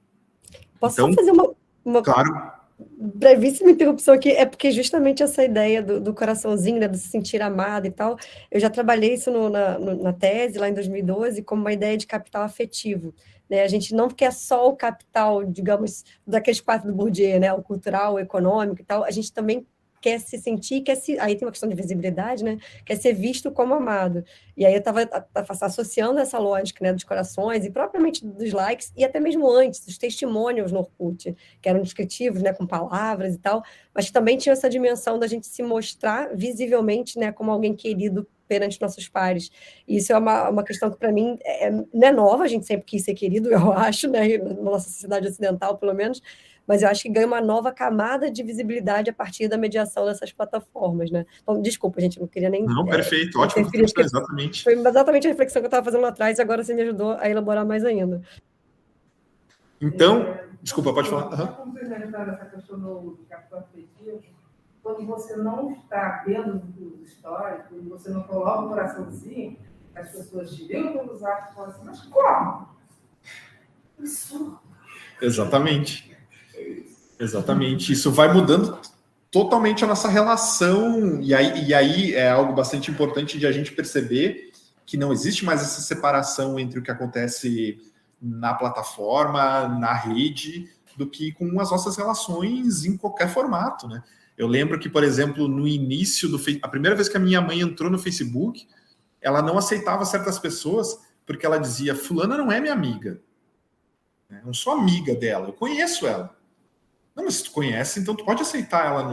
Posso só fazer uma... Claro. brevíssima interrupção aqui, é porque justamente essa ideia do coraçãozinho, né, do se sentir amado e tal, eu já trabalhei isso na tese, lá em 2012, como uma ideia de capital afetivo, né? A gente não quer só o capital, digamos, daqueles quatro do Bourdieu, né, o cultural, o econômico e tal, a gente também quer se sentir, aí tem uma questão de visibilidade, né, quer ser visto como amado. E aí eu estava associando essa lógica, né, dos corações e propriamente dos likes, e até mesmo antes, dos testemunhos no Orkut, que eram descritivos, né, com palavras e tal, mas que também tinha essa dimensão da gente se mostrar visivelmente, né, como alguém querido perante nossos pares. E isso é uma questão que, para mim, não é nova, a gente sempre quis ser querido, eu acho, né, na nossa sociedade ocidental, pelo menos, mas eu acho que ganha uma nova camada de visibilidade a partir da mediação dessas plataformas, né? Então, desculpa, gente, não queria nem... Não, perfeito, ótima reflexão, exatamente. Foi exatamente a reflexão que eu estava fazendo lá atrás, e agora você me ajudou a elaborar mais ainda. Então, desculpa, pode falar. Só complementando essa questão do capital afetivo, quando você não está vendo os stories, quando você não coloca o coraçãozinho, as pessoas te veem pelos atos e falam assim, mas como? Isso. Exatamente. Exatamente. Isso vai mudando totalmente a nossa relação, e aí é algo bastante importante de a gente perceber que não existe mais essa separação entre o que acontece na plataforma, na rede, do que com as nossas relações em qualquer formato, né? Eu lembro que, por exemplo, no início a primeira vez que a minha mãe entrou no Facebook, ela não aceitava certas pessoas porque ela dizia, fulana não é minha amiga. Eu não sou amiga dela, eu conheço ela. Não, mas se tu conhece, então tu pode aceitar ela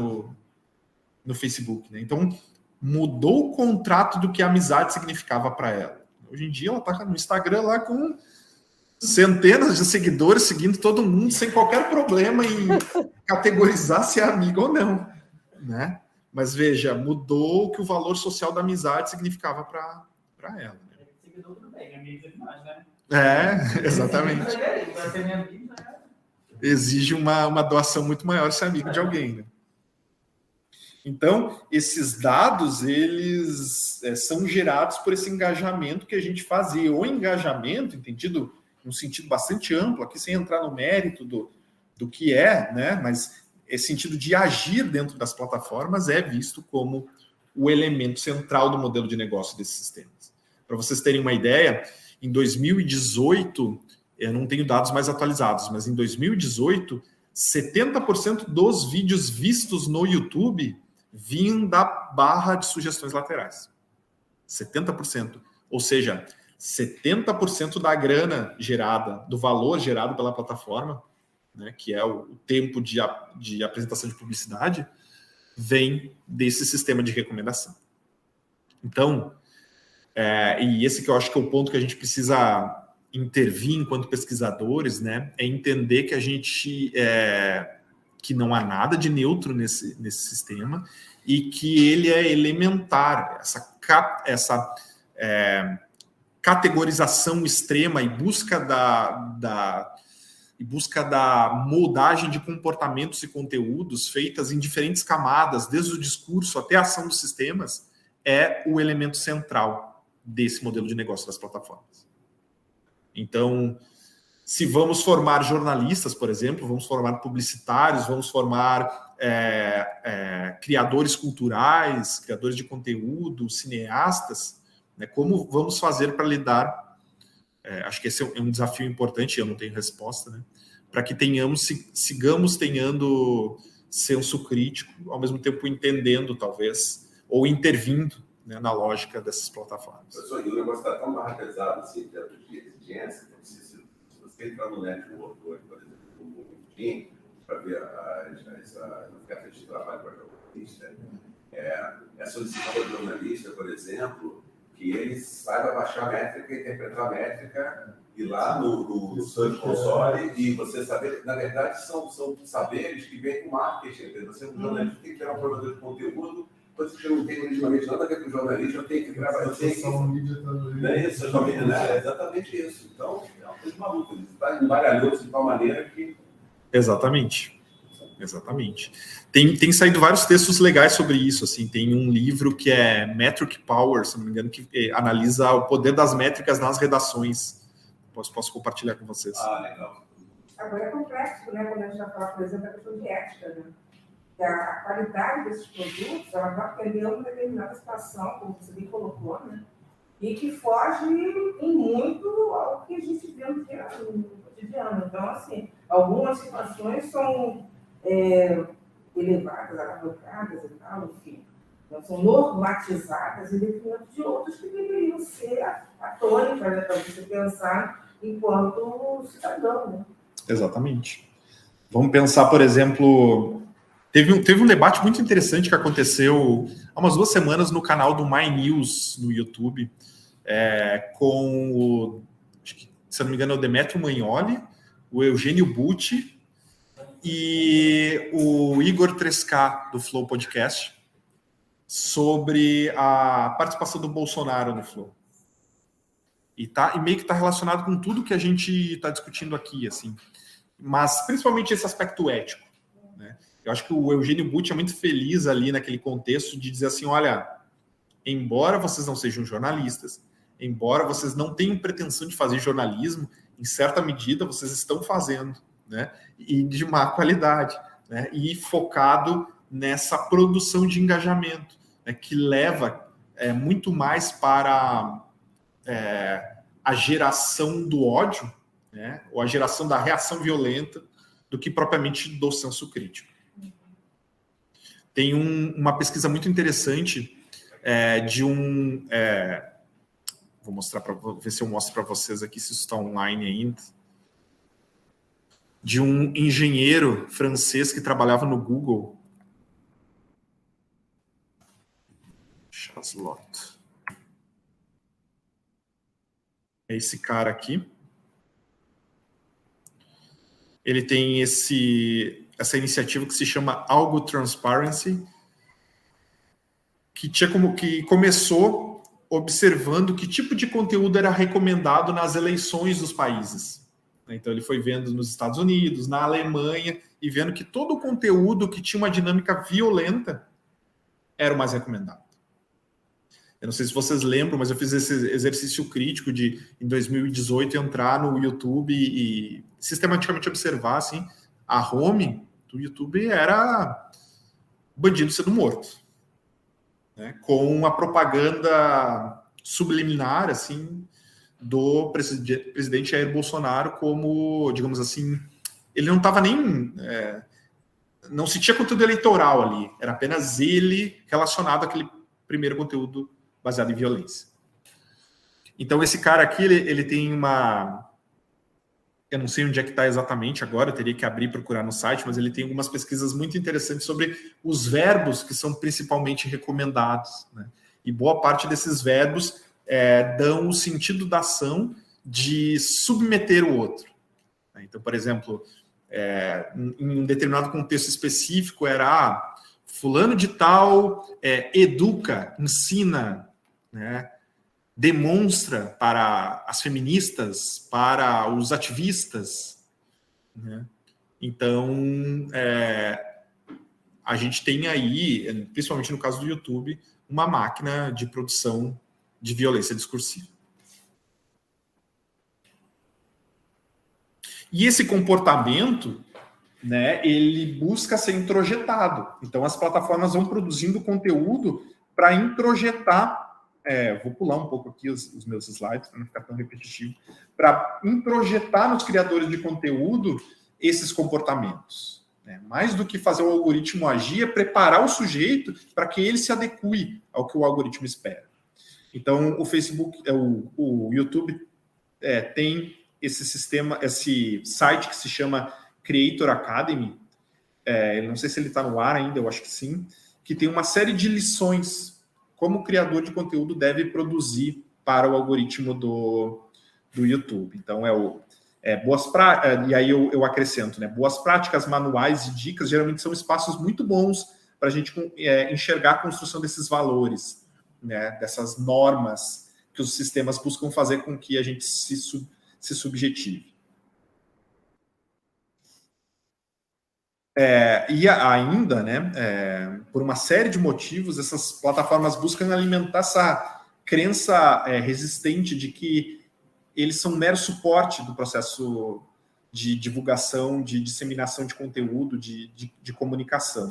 no Facebook, né? Então, mudou o contrato do que a amizade significava para ela. Hoje em dia, ela está no Instagram lá com centenas de seguidores, seguindo todo mundo, sem qualquer problema em categorizar se é amiga ou não, né? Mas veja, mudou o que o valor social da amizade significava para ela. Né? Seguidor tudo bem, amigo é demais, né? Exatamente. Exige uma doação muito maior ser amigo de alguém, né? Então, esses dados, eles são gerados por esse engajamento que a gente faz. E o engajamento, entendido num sentido bastante amplo, aqui sem entrar no mérito do que é, né? Mas esse sentido de agir dentro das plataformas é visto como o elemento central do modelo de negócio desses sistemas. Para vocês terem uma ideia, em 2018, eu não tenho dados mais atualizados, mas em 2018, 70% dos vídeos vistos no YouTube vinham da barra de sugestões laterais. 70%. Ou seja, 70% da grana gerada, do valor gerado pela plataforma, né, que é o tempo de apresentação de publicidade, vem desse sistema de recomendação. Então, e esse que eu acho que é o ponto que a gente precisa intervir enquanto pesquisadores, né, é entender que a gente que não há nada de neutro nesse sistema e que ele é elementar, essa categorização extrema e busca da moldagem de comportamentos e conteúdos feitas em diferentes camadas, desde o discurso até a ação dos sistemas, é o elemento central desse modelo de negócio das plataformas. Então, se vamos formar jornalistas, por exemplo, vamos formar publicitários, vamos formar criadores culturais, criadores de conteúdo, cineastas, né, como vamos fazer para lidar? Acho que esse é um desafio importante, eu não tenho resposta, né, para que sigamos tendo senso crítico, ao mesmo tempo entendendo, talvez, ou intervindo, né, na lógica dessas plataformas. Professor, e o negócio está tão marketizado assim, em termos de exigência, que se você entrar no network hoje, por exemplo, no LinkedIn, para ver as ofertas de trabalho para jornalista, é solicitar ao jornalista, por exemplo, que ele saiba baixar a métrica, interpretar a métrica, ir lá no Search Console e você saber, na verdade, são saberes que vêm com marketing. Você, um jornalista, tem que ter um provedor de conteúdo, coisa que não tem originalmente nada a ver com jornalismo, eu tenho que gravar, eu tenho que... Não é isso, social media, né? É exatamente isso. Então, é uma coisa maluca, ele está embaralhando-se de tal maneira que... Exatamente. Tem saído vários textos legais sobre isso, assim, tem um livro que é Metric Power, se não me engano, que analisa o poder das métricas nas redações. Posso compartilhar com vocês. Legal. Agora é complexo, né? Quando a gente vai falar, por exemplo, da questão de ética, né? Que a qualidade desses produtos, ela vai atender a uma determinada situação, como você bem colocou, né? E que foge em muito ao que a gente vê no cotidiano. Então, assim, algumas situações são elevadas, alavancadas e tal, enfim. Então, são normatizadas em detrimento de outros que deveriam ser a tônica, né, para você pensar enquanto cidadão, né? Exatamente. Vamos pensar, por exemplo, teve um debate muito interessante que aconteceu há umas 2 semanas no canal do My News no YouTube, com o, acho que, se eu não me engano, é o Demetrio Magnoli, o Eugênio Butti e o Igor 3K do Flow Podcast, sobre a participação do Bolsonaro no Flow. E meio que está relacionado com tudo que a gente está discutindo aqui, assim. Mas principalmente esse aspecto ético, né? Eu acho que o Eugênio Butti é muito feliz ali naquele contexto de dizer assim, olha, embora vocês não sejam jornalistas, embora vocês não tenham pretensão de fazer jornalismo, em certa medida vocês estão fazendo, né? E de má qualidade, né? E focado nessa produção de engajamento, né? Que leva muito mais para a geração do ódio, né? Ou a geração da reação violenta, do que propriamente do senso crítico. Tem uma pesquisa muito interessante de um... vou mostrar vou ver se eu mostro para vocês aqui, se isso está online ainda. De um engenheiro francês que trabalhava no Google. Chaslot. É esse cara aqui. Ele tem essa iniciativa que se chama Algo Transparency, que começou observando que tipo de conteúdo era recomendado nas eleições dos países. Então ele foi vendo nos Estados Unidos, na Alemanha, e vendo que todo o conteúdo que tinha uma dinâmica violenta era o mais recomendado. Eu não sei se vocês lembram, mas eu fiz esse exercício crítico de, em 2018, entrar no YouTube e sistematicamente observar, assim, a home do YouTube era bandido sendo morto, né? Com a propaganda subliminar, assim, do presidente Jair Bolsonaro como, digamos assim, ele não estava nem... não se tinha conteúdo eleitoral ali, era apenas ele relacionado àquele primeiro conteúdo baseado em violência. Então, esse cara aqui, ele tem uma... Eu não sei onde é que está exatamente agora, eu teria que abrir e procurar no site, mas ele tem algumas pesquisas muito interessantes sobre os verbos que são principalmente recomendados, né? E boa parte desses verbos dão o sentido da ação de submeter o outro. Então, por exemplo, em um determinado contexto específico era fulano de tal educa, ensina, né, demonstra para as feministas, para os ativistas, né? Então, a gente tem aí, principalmente no caso do YouTube, uma máquina de produção de violência discursiva. E esse comportamento, né, ele busca ser introjetado. Então, as plataformas vão produzindo conteúdo para introjetar. Vou pular um pouco aqui os meus slides, para não ficar tão repetitivo, para introjetar nos criadores de conteúdo esses comportamentos, né? Mais do que fazer o algoritmo agir, é preparar o sujeito para que ele se adeque ao que o algoritmo espera. Então, o Facebook, o YouTube tem esse sistema, esse site que se chama Creator Academy. Eu não sei se ele está no ar ainda, eu acho que sim, que tem uma série de lições como o criador de conteúdo deve produzir para o algoritmo do YouTube. Então, boas práticas, e aí eu acrescento, né? Boas práticas, manuais e dicas, geralmente são espaços muito bons para a gente enxergar a construção desses valores, né? Dessas normas que os sistemas buscam fazer com que a gente se subjetive. E ainda, né, por uma série de motivos, essas plataformas buscam alimentar essa crença resistente de que eles são mero suporte do processo de divulgação, de disseminação de conteúdo, de comunicação,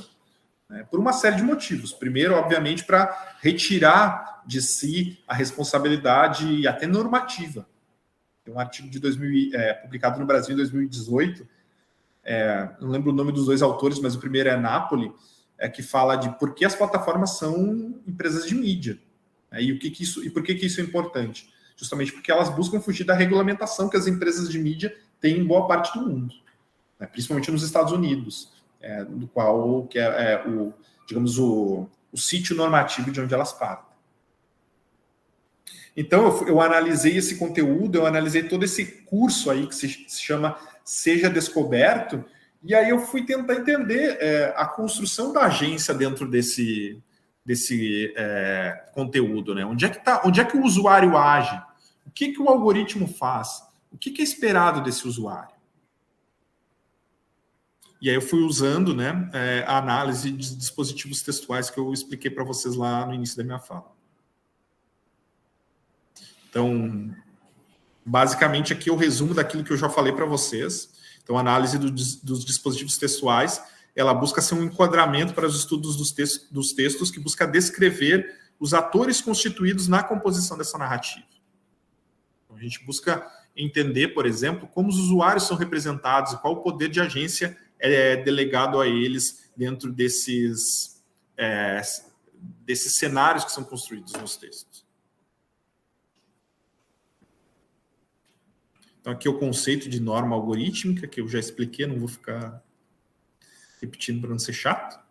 né? Por uma série de motivos. Primeiro, obviamente, para retirar de si a responsabilidade até normativa. Tem um artigo de publicado no Brasil em 2018, não lembro o nome dos dois autores, mas o primeiro é Napoli, que fala de por que as plataformas são empresas de mídia, né? E por que isso é importante? Justamente porque elas buscam fugir da regulamentação que as empresas de mídia têm em boa parte do mundo, né? Principalmente nos Estados Unidos, do qual digamos, o sítio normativo de onde elas partem. Então, eu analisei esse conteúdo, eu analisei todo esse curso aí que se chama Seja Descoberto, e aí eu fui tentar entender a construção da agência dentro desse conteúdo, né? Onde é que o usuário age? O que o algoritmo faz? O que é esperado desse usuário? E aí eu fui usando, né, a análise de dispositivos textuais que eu expliquei para vocês lá no início da minha fala. Então, basicamente, aqui é o resumo daquilo que eu já falei para vocês. Então, a análise dos dispositivos textuais, ela busca ser um enquadramento para os estudos dos textos que busca descrever os atores constituídos na composição dessa narrativa. Então, a gente busca entender, por exemplo, como os usuários são representados e qual o poder de agência é delegado a eles dentro desses cenários que são construídos nos textos. Então, aqui é o conceito de norma algorítmica, que eu já expliquei, não vou ficar repetindo para não ser chato.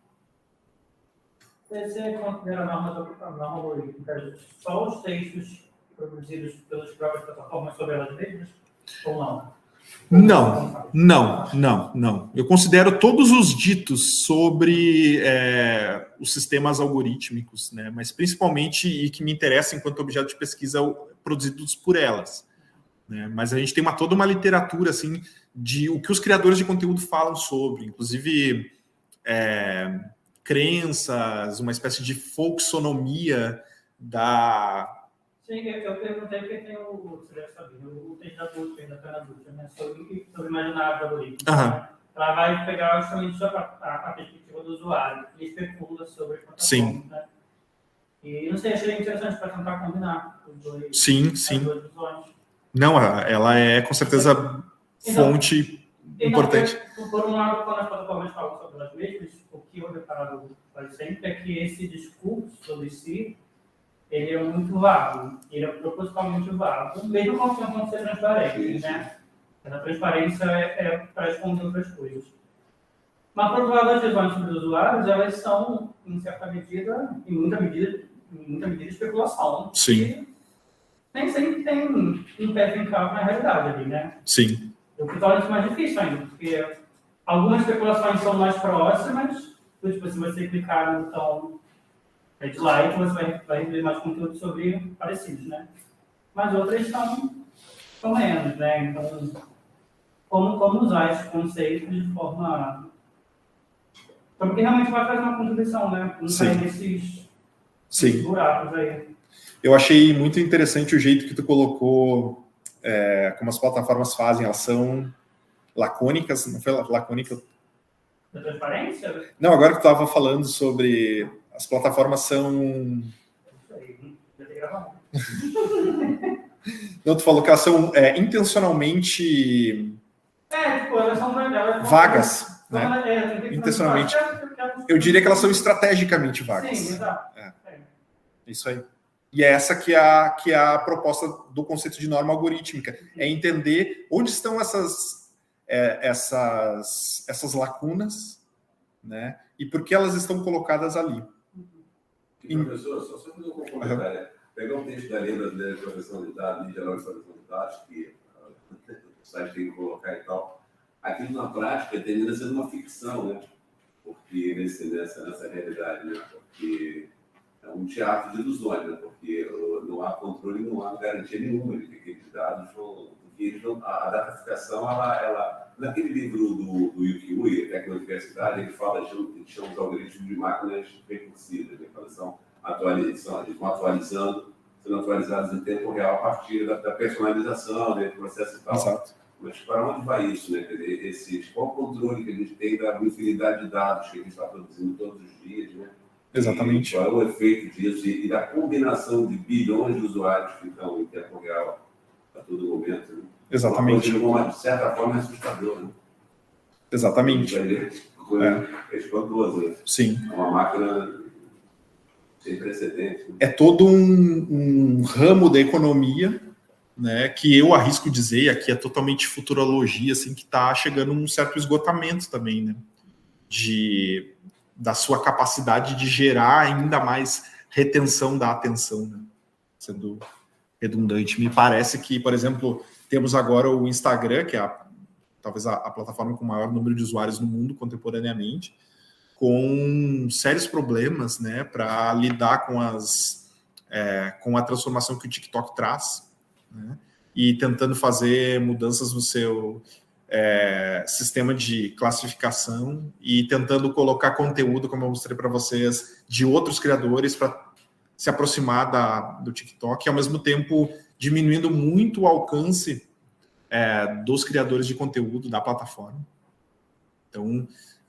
Você considera a norma algorítmica só os textos produzidos pelas próprias plataformas sobre elas mesmas? Ou não? Não. Eu considero todos os ditos sobre os sistemas algorítmicos, né? Mas principalmente, e que me interessa enquanto objeto de pesquisa, produzidos por elas. Mas a gente tem toda uma literatura assim, de o que os criadores de conteúdo falam sobre, inclusive crenças, uma espécie de folksonomia da... Sim, eu perguntei porque tem você deve saber, o texto da Dulce, da Pena Dulce, né, sobre imaginário do algoritmo. Né? Ela vai pegar justamente sobre a perspectiva do usuário e especula sobre a plataforma. Né? E não sei, achei interessante para tentar combinar os dois. Sim. As duas visões. Não, ela é com certeza fonte importante. Por um lado, quando as plataformas falam sobre elas mesmas, o que eu reparo quase sempre é que esse discurso sobre si, ele é muito vago, ele é propositalmente vago, mesmo quando ser transparente, né? Essa transparência é para esconder outras coisas. Mas, por outro lado, as visões sobre os usuários, elas são, em certa medida, em muita medida, especulação. Sim. Nem sempre tem um pé fincado na realidade ali, né? Sim. O que torna isso mais difícil ainda, porque algumas especulações são mais próximas, tipo, se você clicar no botão like, você vai ver mais conteúdo sobre parecidos, né? Mas outras são menos, né? Então, como usar esses conceitos de forma... Porque realmente vai fazer uma contribuição, né? Não sair desses buracos aí. Eu achei muito interessante o jeito que tu colocou como as plataformas fazem. Elas são lacônicas, não foi lacônica? Da transparência? Não, agora que tu estava falando sobre as plataformas são... Não sei, já tem gravado. Não, tu falou que elas são intencionalmente... tipo, elas são vagas, né? Intencionalmente. Eu diria que elas são estrategicamente vagas. Sim, exato. Isso aí. E é essa que é a proposta do conceito de norma algorítmica. É entender onde estão essas lacunas, né? E por que elas estão colocadas ali. Professor, só fazer um comentário. Pegar um texto da lei da proteção de dados, Lei Geral de Proteção de Dados, que o site tem que colocar e tal, aquilo na prática tende a ser uma ficção, né? Porque nessa realidade, né? Porque é um teatro de ilusões, né? Porque não há controle, não há garantia nenhuma de que aqueles dados a dataficação, ela naquele livro do Yuki Ui, Tecnologia da Universidade, ele fala de chama os algoritmos de máquinas recursivas, né? Elas são sendo atualizadas em tempo real a partir da personalização, né? Do processo e tal. Exato. Mas para onde vai isso, né? Quer dizer, qual o controle que a gente tem da infinidade de dados que a gente está produzindo todos os dias, né? Exatamente. E qual é o efeito disso e da combinação de bilhões de usuários que estão em tempo real a todo momento, né? Exatamente. Uma coisa, de certa forma, é assustadora, né? Exatamente. É espantoso, né? Sim. É uma máquina sem precedentes. Né? É todo um ramo da economia, né, que eu arrisco dizer, aqui é totalmente futurologia, assim, que está chegando a um certo esgotamento também, né? Da sua capacidade de gerar ainda mais retenção da atenção, né? Sendo redundante. Me parece que, por exemplo, temos agora o Instagram, que é talvez a plataforma com o maior número de usuários no mundo contemporaneamente, com sérios problemas, né, para lidar com a transformação que o TikTok traz, né, e tentando fazer mudanças no seu sistema de classificação e tentando colocar conteúdo, como eu mostrei para vocês, de outros criadores para se aproximar do TikTok, e ao mesmo tempo diminuindo muito o alcance dos criadores de conteúdo da plataforma. Então,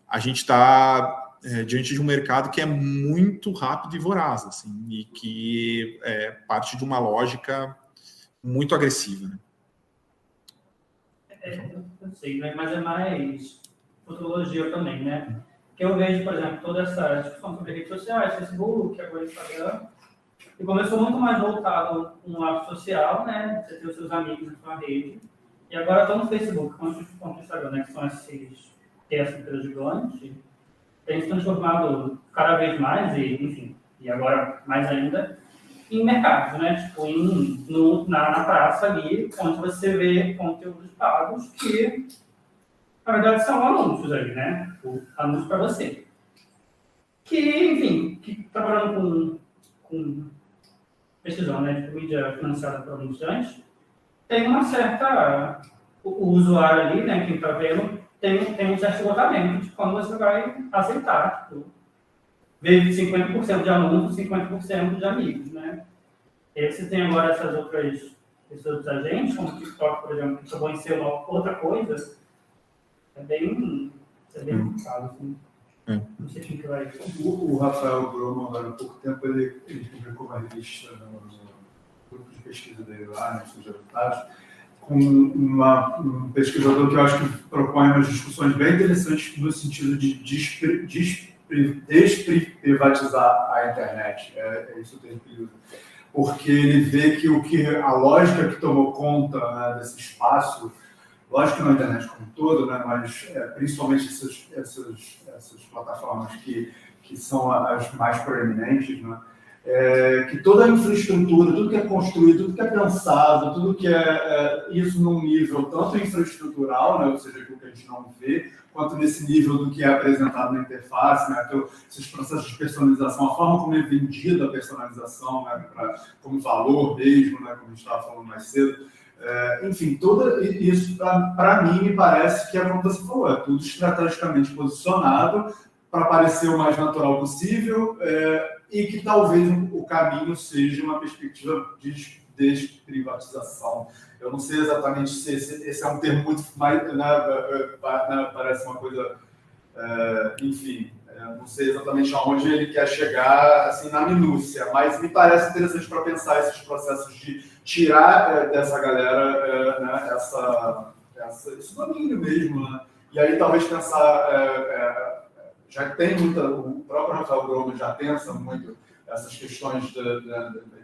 a gente está diante de um mercado que é muito rápido e voraz, assim, e que parte de uma lógica muito agressiva, né? Eu sei, né? Mas é mais futurologia também, né? Que eu vejo, por exemplo, toda essa discussão sobre redes sociais, Facebook, agora Instagram, e começou muito mais voltado no lado social, né? Você tem os seus amigos na sua rede, e agora estão no Facebook, quanto no Instagram, né? Que são essas empresas gigantes, tem se transformado cada vez mais, e agora mais ainda, em mercados, né? Tipo, na praça ali, onde você vê conteúdos pagos que, na verdade, são anúncios ali, né? Anúncios para você. Que, enfim, que trabalhando com precisão, né? De mídia financiada por anunciantes, tem uma certa... O usuário ali, né? Quem está vendo, tem um certo esgotamento de quando você vai aceitar. Tipo, ver 50% de alunos, 50% de amigos, né? E aí você tem agora esses outros agentes, como o TikTok, por exemplo, que acabou em ser outra coisa, é bem complicado, assim. Não sei quem que vai... O Rafael Groman, agora há pouco tempo, ele publicou uma revista no grupo de pesquisa dele lá, nos seus resultados, com um pesquisador que eu acho que propõe umas discussões bem interessantes no sentido de desprivatizar a internet. É isso que ele usa. Porque ele vê que a lógica que tomou conta, né, desse espaço, lógico que na internet como um todo, né, mas principalmente essas plataformas que são as mais proeminentes, né, que toda a infraestrutura, tudo que é construído, tudo que é pensado, tudo que isso num nível tanto infraestrutural, né, ou seja, aquilo que a gente não vê, quanto nesse nível do que é apresentado na interface, né, esses processos de personalização, a forma como é vendida a personalização, né, como valor mesmo, né, como a gente estava falando mais cedo. Enfim, tudo isso, para mim, me parece que é como você falou, é tudo estrategicamente posicionado para parecer o mais natural possível e que talvez o caminho seja uma perspectiva de desprivatização. Eu não sei exatamente se esse é um termo muito mais, parece uma coisa, enfim, não sei exatamente aonde ele quer chegar, assim, na minúcia, mas me parece interessante para pensar esses processos de tirar dessa galera, né, esse domínio mesmo, né? E aí talvez pensar, já tem o próprio Rafael Groman já pensa muito essas questões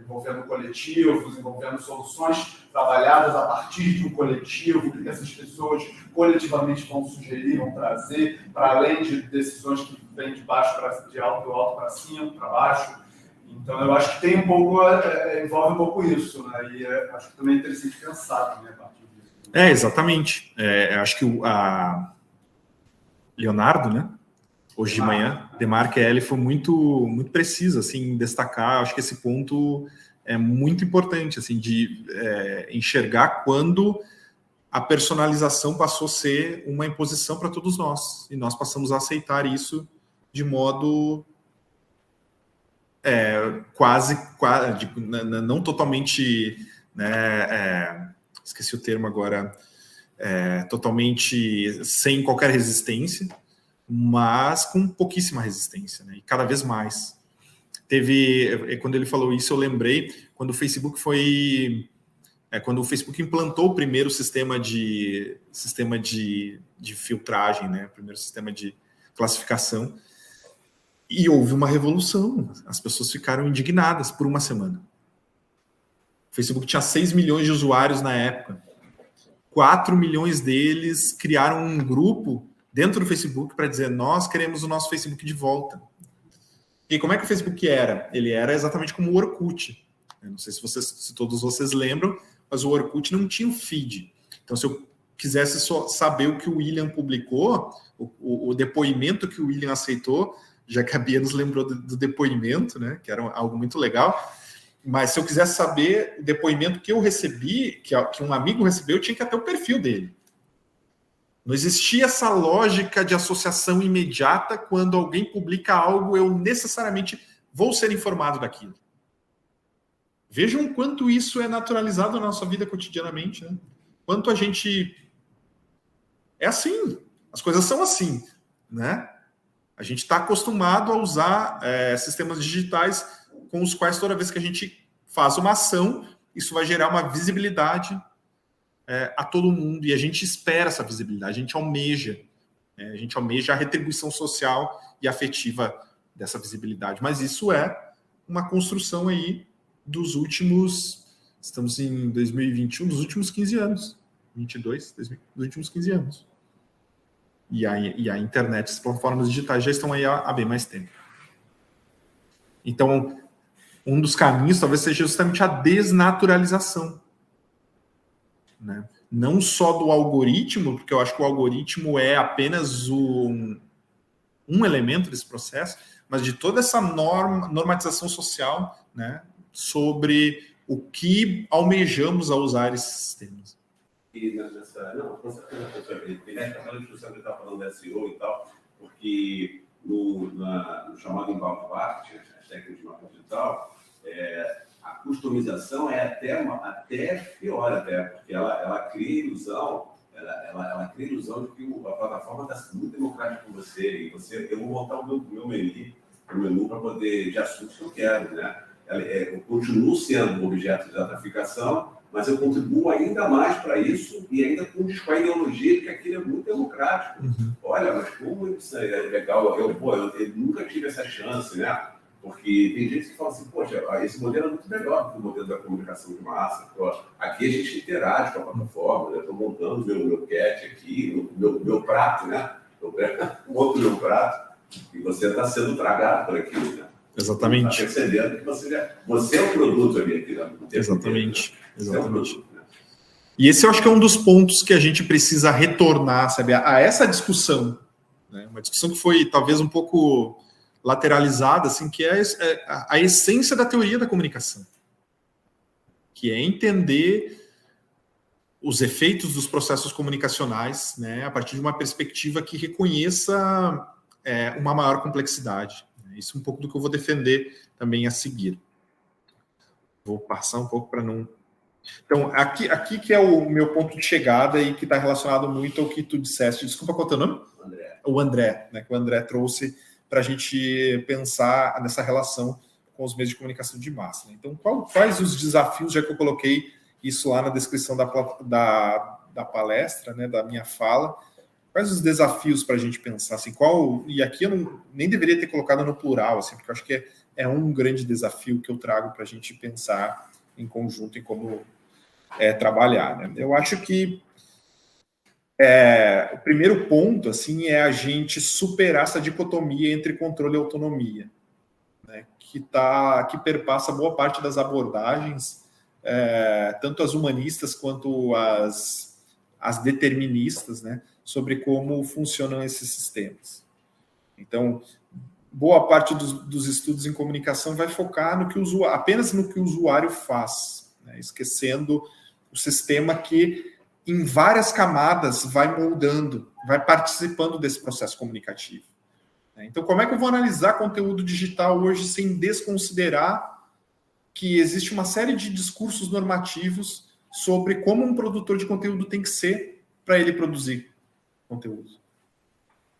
envolvendo coletivos, envolvendo soluções trabalhadas a partir de um coletivo, que essas pessoas coletivamente vão sugerir, vão trazer, para além de decisões que vêm de baixo do alto para cima, para baixo. Então, eu acho que tem envolve um pouco isso, né? E acho que também é interessante pensar também a partir disso. Exatamente. Acho que a Leonardo, né? Hoje de manhã, Demarque ele foi muito, muito preciso, assim, em destacar. Acho que esse ponto é muito importante, assim, de enxergar quando a personalização passou a ser uma imposição para todos nós, e nós passamos a aceitar isso de modo quase não totalmente, né, esqueci o termo agora, totalmente sem qualquer resistência, mas com pouquíssima resistência, né? E cada vez mais. Quando ele falou isso, eu lembrei quando o Facebook quando o Facebook implantou o primeiro sistema de filtragem, né? O primeiro sistema de classificação, e houve uma revolução. As pessoas ficaram indignadas por uma semana. O Facebook tinha 6 milhões de usuários na época. 4 milhões deles criaram um grupo dentro do Facebook para dizer: nós queremos o nosso Facebook de volta. E como é que o Facebook era? Ele era exatamente como o Orkut. Eu não sei se todos vocês lembram, mas o Orkut não tinha um feed. Então, se eu quisesse só saber o que o William publicou, o depoimento que o William aceitou, já que a Bia nos lembrou do depoimento, né, que era algo muito legal, mas se eu quisesse saber o depoimento que eu recebi, que um amigo recebeu, eu tinha que ir até o perfil dele. Não existia essa lógica de associação imediata. Quando alguém publica algo, eu necessariamente vou ser informado daquilo. Vejam o quanto isso é naturalizado na nossa vida cotidianamente, né? Quanto a gente... É assim. As coisas são assim, né? A gente está acostumado a usar sistemas digitais com os quais toda vez que a gente faz uma ação, isso vai gerar uma visibilidade a todo mundo, e a gente espera essa visibilidade, a gente almeja a retribuição social e afetiva dessa visibilidade, mas isso é uma construção aí dos últimos, estamos em 2021, dos últimos 15 anos, 22, dos últimos 15 anos. E a internet, as plataformas digitais já estão aí há bem mais tempo. Então, um dos caminhos talvez seja justamente a desnaturalização, né? Não só do algoritmo, porque eu acho que o algoritmo é apenas um elemento desse processo, mas de toda essa normatização social, né, sobre o que almejamos a usar esses sistemas. E com certeza, professor, aquela discussão que ele está falando da SEO e tal, porque no chamado inbound marketing, as técnicas de marketing digital, a customização é até pior, porque ela cria ilusão, ela cria ilusão de que a plataforma está muito democrática com você, e eu vou montar o meu menu para poder, de assuntos que eu quero, né? Eu continuo sendo objeto de dataficação, mas eu contribuo ainda mais para isso e ainda com a ideologia de que aquilo é muito democrático. Uhum. Olha, mas como isso é legal, eu nunca tive essa chance, né? Porque tem gente que fala assim, poxa, esse modelo é muito melhor do que o modelo da comunicação de massa. Aqui a gente interage com a plataforma, né? Estou montando meu cat aqui, meu prato, né? Eu monto meu prato e você está sendo tragado por aquilo, né? Exatamente. Está percebendo que você é o produto ali. Exatamente. Exatamente. E esse eu acho que é um dos pontos que a gente precisa retornar, sabe, a essa discussão, né? Uma discussão que foi talvez um pouco lateralizada, assim, que é a essência da teoria da comunicação, que é entender os efeitos dos processos comunicacionais, né, a partir de uma perspectiva que reconheça uma maior complexidade. Isso é um pouco do que eu vou defender também a seguir. Vou passar um pouco para não... Então, aqui que é o meu ponto de chegada e que está relacionado muito ao que tu disseste. Desculpa, qual é o teu nome? André. O André, né, que o André trouxe para a gente pensar nessa relação com os meios de comunicação de massa, né? Então, quais os desafios, já que eu coloquei isso lá na descrição da palestra, né, da minha fala, quais os desafios para a gente pensar, assim, e aqui eu nem deveria ter colocado no plural, assim, porque eu acho que é um grande desafio que eu trago para a gente pensar em conjunto em como trabalhar, né? Eu acho que o primeiro ponto, assim, é a gente superar essa dicotomia entre controle e autonomia, né, que perpassa boa parte das abordagens, tanto as humanistas quanto as deterministas, né, sobre como funcionam esses sistemas. Então, boa parte dos estudos em comunicação vai focar apenas no que o usuário faz, né, esquecendo o sistema que, em várias camadas, vai moldando, vai participando desse processo comunicativo. Então, como é que eu vou analisar conteúdo digital hoje sem desconsiderar que existe uma série de discursos normativos sobre como um produtor de conteúdo tem que ser, para ele produzir conteúdo.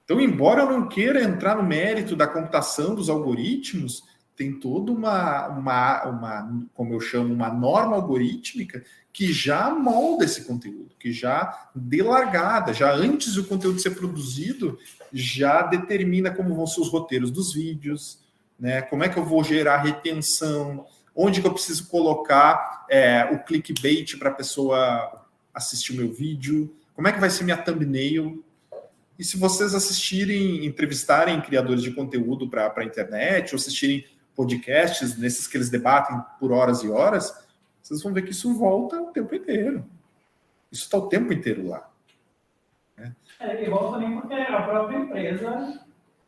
Então, embora eu não queira entrar no mérito da computação dos algoritmos, tem toda como eu chamo, uma norma algorítmica que já molda esse conteúdo, que já dê largada, já antes do conteúdo ser produzido, já determina como vão ser os roteiros dos vídeos, né? Como é que eu vou gerar retenção, onde que eu preciso colocar o clickbait para a pessoa assistir o meu vídeo, como é que vai ser minha thumbnail. E se vocês entrevistarem criadores de conteúdo para a internet, ou assistirem podcasts, nesses que eles debatem por horas e horas, vocês vão ver que isso volta o tempo inteiro. Isso está o tempo inteiro lá. Né? E volta também porque a própria empresa,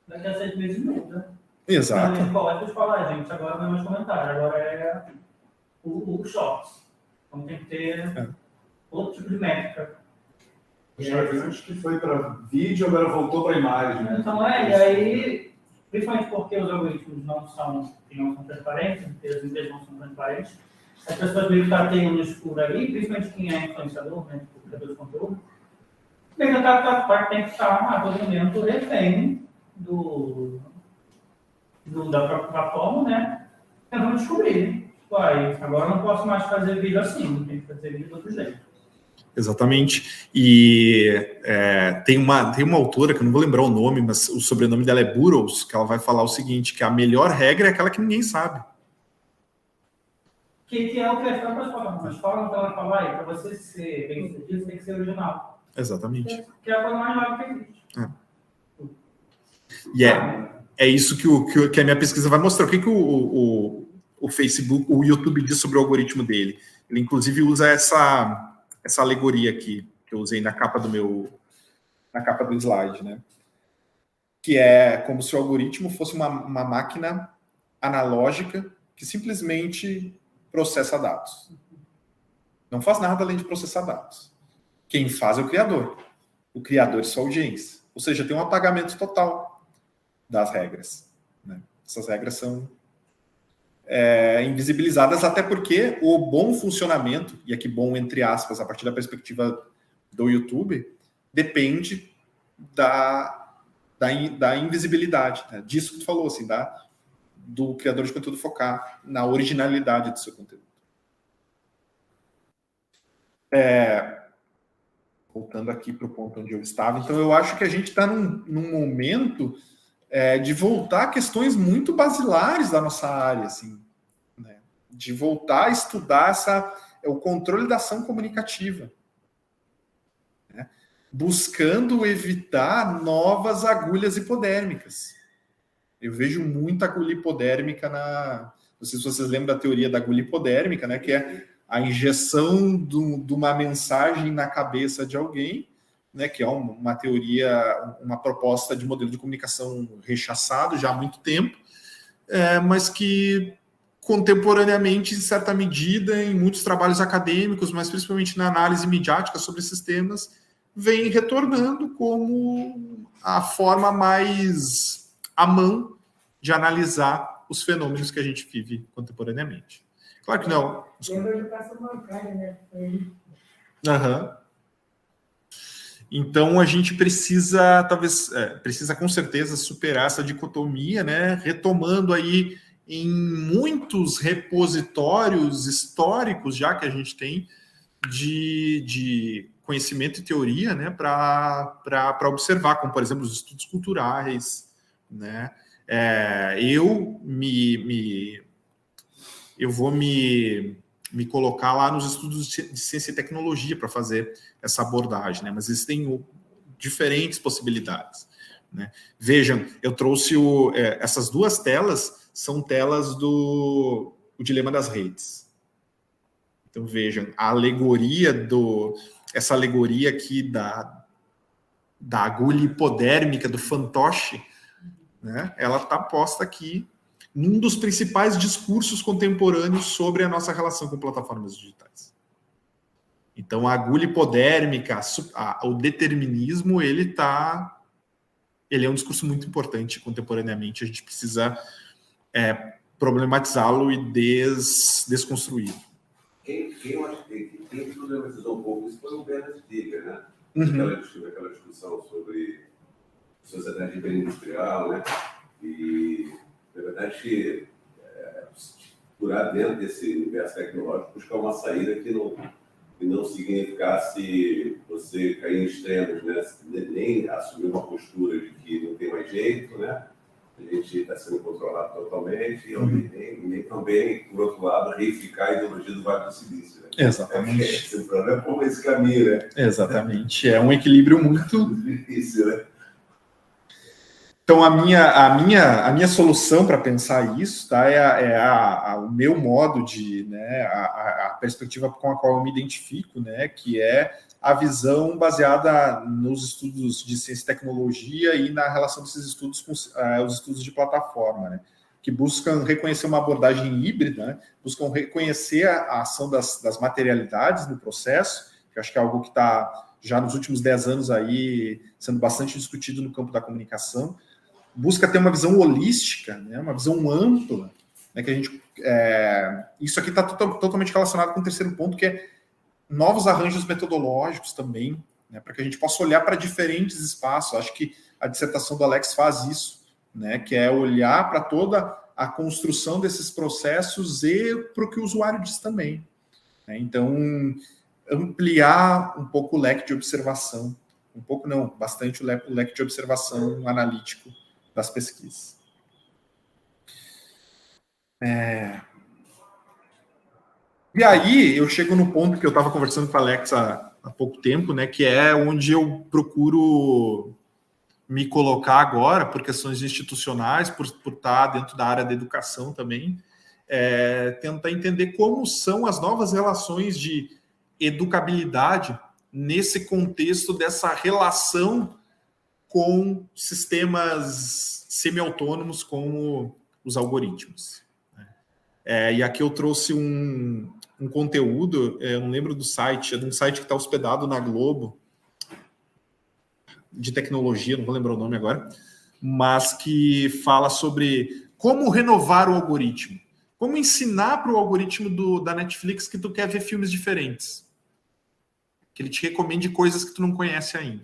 daqui a 6 meses, muda. Exato. Eles falam, gente, agora não é mais comentário, agora é o Shorts. Então tem que ter outro tipo de métrica. O Shorts que foi para vídeo, agora voltou para imagem. Né? Então e aí, principalmente porque os algoritmos não são transparentes, as empresas não são transparentes, as pessoas meio que tateiam no escuro ali, principalmente quem é influenciador, né, tipo, criador de conteúdo, tem que estar a todo momento refém da própria plataforma, né, tentando descobrir. Agora eu não posso mais fazer vídeo assim, tem que fazer vídeo de outro jeito. Exatamente. E tem uma autora, que eu não vou lembrar o nome, mas o sobrenome dela é Burrows, que ela vai falar o seguinte, que a melhor regra é aquela que ninguém sabe. Que é o que as próprias plataformas falam, que ela fala, para você ser bem sucedido, tem que ser original. Exatamente. Que é a coisa mais nova que existe. E é isso que a minha pesquisa vai mostrar. O que o Facebook, o YouTube diz sobre o algoritmo dele. Ele, inclusive, usa essa alegoria aqui, que eu usei na capa do slide, né? Que é como se o algoritmo fosse uma máquina analógica que simplesmente processa dados. Não faz nada além de processar dados. Quem faz é o criador. O criador é sua audiência. Ou seja, tem um apagamento total das regras. Né? Essas regras são invisibilizadas, até porque o bom funcionamento, e aqui bom entre aspas, a partir da perspectiva do YouTube, depende da invisibilidade, né? Disso que tu falou, assim, do criador de conteúdo focar na originalidade do seu conteúdo. Voltando aqui para o ponto onde eu estava, então eu acho que a gente está num momento de voltar a questões muito basilares da nossa área, assim, né? De voltar a estudar o controle da ação comunicativa, né? Buscando evitar novas agulhas hipodérmicas. Eu vejo muita agulha hipodérmica não sei se vocês lembram da teoria da agulha hipodérmica, né? Que é a injeção de uma mensagem na cabeça de alguém, né? Que é uma teoria, uma proposta de modelo de comunicação rechaçado já há muito tempo, mas que contemporaneamente, em certa medida, em muitos trabalhos acadêmicos, mas principalmente na análise midiática sobre esses temas, vem retornando como a forma mais à mão de analisar os fenômenos que a gente vive contemporaneamente. Claro que não. Lembra de educação bancária, né? Aham. Então a gente precisa, precisa com certeza superar essa dicotomia, né? Retomando aí em muitos repositórios históricos já que a gente tem de conhecimento e teoria, né? Para observar, como por exemplo os estudos culturais, né? Eu vou me colocar lá nos estudos de ciência e tecnologia para fazer essa abordagem, né? Mas existem diferentes possibilidades, né? Vejam, eu trouxe essas duas telas, são telas do Dilema das Redes. Então vejam, essa alegoria aqui da agulha hipodérmica do fantoche, né? Ela está posta aqui num dos principais discursos contemporâneos sobre a nossa relação com plataformas digitais. Então, a agulha hipodérmica, o determinismo, ele é um discurso muito importante contemporaneamente. A gente precisa problematizá-lo e desconstruí-lo. Quem problematizou um pouco isso foi o Bernard Stiegler, né? aquela discussão sobre sociedade hiperindustrial, né? E, na verdade, procurar dentro desse universo tecnológico, buscar uma saída que não significasse você cair em extremos, né? Nem assumir uma postura de que não tem mais jeito, né? A gente está sendo controlado totalmente, e nem também, por outro lado, reificar a ideologia do Vale do Silício. Né? Exatamente. O problema é por esse caminho, né? Exatamente. É um equilíbrio muito difícil, né? Então, a minha solução para pensar isso, tá, o meu modo de, né, a perspectiva com a qual eu me identifico, né, que é a visão baseada nos estudos de ciência e tecnologia e na relação desses estudos com os estudos de plataforma, né, que buscam reconhecer uma abordagem híbrida, né, buscam reconhecer a ação das materialidades no processo, que eu acho que é algo que está já nos últimos 10 anos aí sendo bastante discutido no campo da comunicação, busca ter uma visão holística, né, uma visão ampla, né, que a gente... isso aqui está totalmente relacionado com o terceiro ponto, que é novos arranjos metodológicos também, né, para que a gente possa olhar para diferentes espaços. Acho que a dissertação do Alex faz isso, né, que é olhar para toda a construção desses processos e para o que o usuário diz também. Né? Então, ampliar um pouco o leque de observação, um pouco não, bastante o leque de observação analítico das pesquisas. E aí eu chego no ponto que eu estava conversando com a Alex há pouco tempo, né, que é onde eu procuro me colocar agora, por questões institucionais, por estar dentro da área da educação também, tentar entender como são as novas relações de educabilidade nesse contexto dessa relação com sistemas semi-autônomos como os algoritmos. E aqui eu trouxe um conteúdo, eu não lembro do site, é de um site que está hospedado na Globo, de tecnologia, não vou lembrar o nome agora, mas que fala sobre como renovar o algoritmo, como ensinar para o algoritmo da Netflix que tu quer ver filmes diferentes, que ele te recomende coisas que tu não conhece ainda.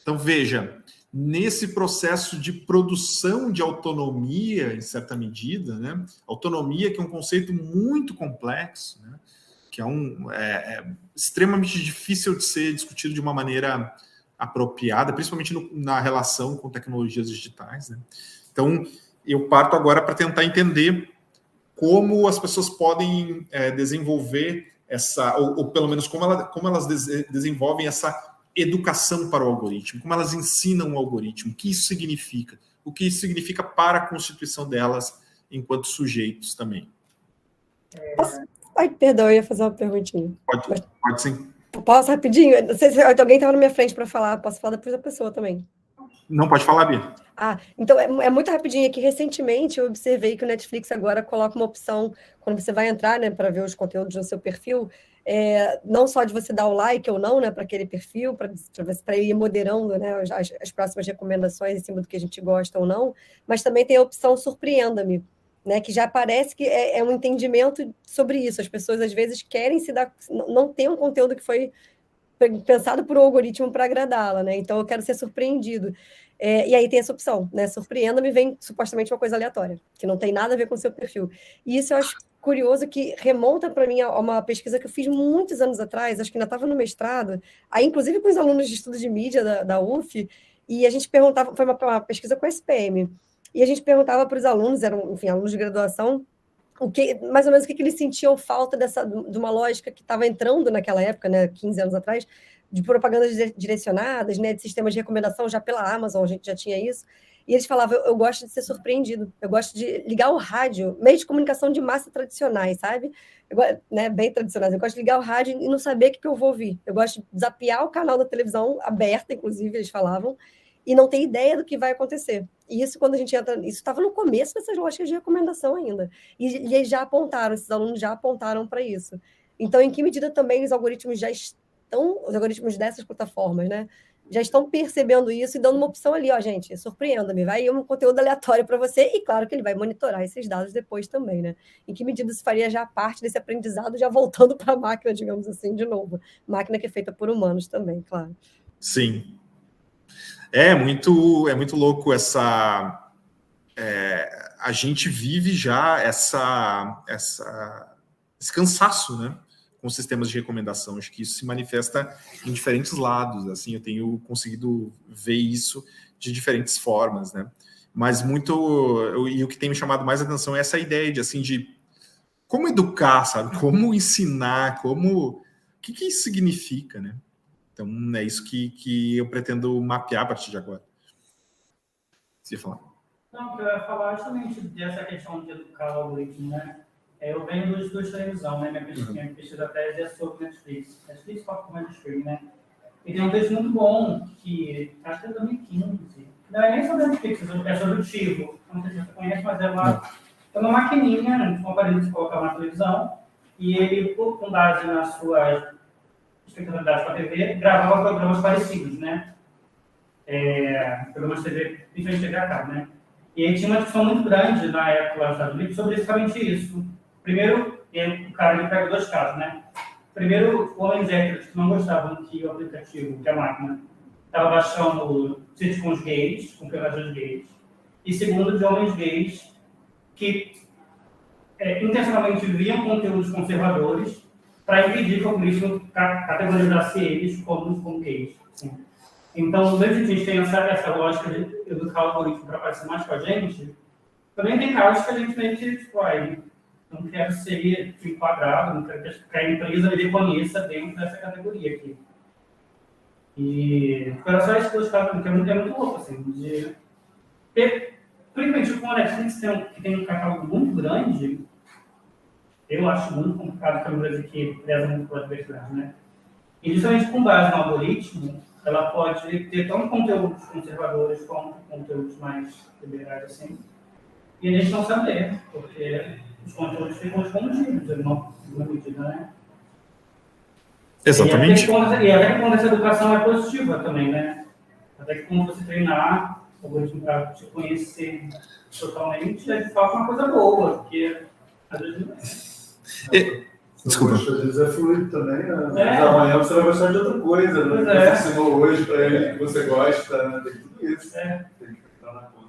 Então, veja, nesse processo de produção de autonomia, em certa medida, né? Autonomia, que é um conceito muito complexo, né? Que é extremamente difícil de ser discutido de uma maneira apropriada, principalmente na relação com tecnologias digitais. Né? Então, eu parto agora para tentar entender como as pessoas podem desenvolver ou pelo menos como elas desenvolvem essa educação para o algoritmo, como elas ensinam o algoritmo, o que isso significa, o que isso significa para a constituição delas enquanto sujeitos também. Ai, perdão, eu ia fazer uma perguntinha. Pode sim. Posso rapidinho? Não sei se alguém estava na minha frente para falar, posso falar depois da pessoa também. Não, pode falar, Bia. Então é muito rapidinho aqui. Recentemente eu observei que o Netflix agora coloca uma opção, quando você vai entrar, né, para ver os conteúdos no seu perfil, não só de você dar o like ou não, né, para aquele perfil, para ir moderando, né, as próximas recomendações em cima do que a gente gosta ou não, mas também tem a opção Surpreenda-me, né, que já parece que é um entendimento sobre isso. As pessoas às vezes querem não tem um conteúdo que foi pensado por um algoritmo para agradá-la, né? Então eu quero ser surpreendido. E aí tem essa opção, né? Surpreenda-me, vem supostamente uma coisa aleatória, que não tem nada a ver com o seu perfil. E isso eu acho curioso, que remonta para mim a uma pesquisa que eu fiz muitos anos atrás, acho que ainda estava no mestrado, aí inclusive com os alunos de estudo de mídia da UF, e a gente perguntava, foi uma pesquisa com a SPM, e a gente perguntava para os alunos, eram, enfim, alunos de graduação, mais ou menos o que eles sentiam falta de uma lógica que estava entrando naquela época, né, 15 anos atrás, de propagandas direcionadas, né, de sistemas de recomendação já pela Amazon, a gente já tinha isso, e eles falavam, eu gosto de ser surpreendido, eu gosto de ligar o rádio, meios de comunicação de massa tradicionais, sabe? Né, bem tradicionais, eu gosto de ligar o rádio e não saber o que eu vou ouvir, eu gosto de zapear o canal da televisão, aberta, inclusive, eles falavam, e não ter ideia do que vai acontecer. E isso, quando a gente entra... Isso estava no começo dessas lógicas de recomendação ainda. E eles já apontaram, esses alunos já apontaram para isso. Então, em que medida também os algoritmos já estão... Os algoritmos dessas plataformas, né? já estão percebendo isso e dando uma opção ali, ó, gente, surpreenda-me, vai um conteúdo aleatório para você, e claro que ele vai monitorar esses dados depois também, né? Em que medida isso faria já parte desse aprendizado, já voltando para a máquina, digamos assim, de novo. Máquina que é feita por humanos também, claro. Sim. É muito louco essa... a gente vive já esse cansaço, né? Com sistemas de recomendação. Acho que isso se manifesta em diferentes lados, assim, eu tenho conseguido ver isso de diferentes formas, né? Mas e o que tem me chamado mais atenção é essa ideia de como educar, sabe? Como ensinar, o que isso significa, né? Então, é isso que eu pretendo mapear a partir de agora. Você ia falar? Não, eu ia falar justamente dessa questão de educar o algoritmo, né? Eu venho dos estudos de televisão, né? Minha pesquisa tese é sobre Netflix. Netflix plataforma de streaming, né? E tem um texto muito bom, que acho que é 2015. Não é nem sobre Netflix, é sobre o Tivo. Não sei se você conhece, mas é uma maquininha, um aparelho que você colocava na televisão, e ele, com base nas suas espectabilidades com a TV, gravava programas parecidos, né? Programas de TV, principalmente TV a cabo, né? E aí tinha uma discussão muito grande na época lá nos Estados Unidos sobre exatamente isso. Primeiro, o cara ele pega dois casos, né? Primeiro, homens héteros que não gostavam que o aplicativo, que a máquina, estava baixando sitcoms gays, com personagens gays. E segundo, de homens gays que intencionalmente viam conteúdos conservadores para impedir que o algoritmo categorizasse eles como gays. Assim. Então, mesmo que a gente tenha essa lógica de educar o algoritmo para parecer mais com a gente, também tem casos que a gente meio que destrói. Não quero ser enquadrado, não quero que a empresa me reconheça dentro dessa categoria aqui. E era só isso que eu estava falando, que é muito louco, assim, principalmente com a Netflix, que tem um catálogo muito grande, eu acho muito complicado para uma empresa que preza muito pela diversidade, né? E justamente com base no algoritmo, ela pode ter tanto conteúdos conservadores quanto conteúdos mais liberais, assim, e a gente não sabe, porque os conteúdos ficam escondidos, em uma medida, né? Exatamente. E até que quando essa educação é positiva também, né? Até que quando você treinar o algoritmo para te conhecer totalmente, é de fato uma coisa boa, porque às vezes não é. Desculpa. Às vezes é fluido também, né? Mas amanhã você vai gostar de outra coisa, né? Você ensinou hoje para ele que você gosta, né? Tem tudo isso. Tem que entrar na conta.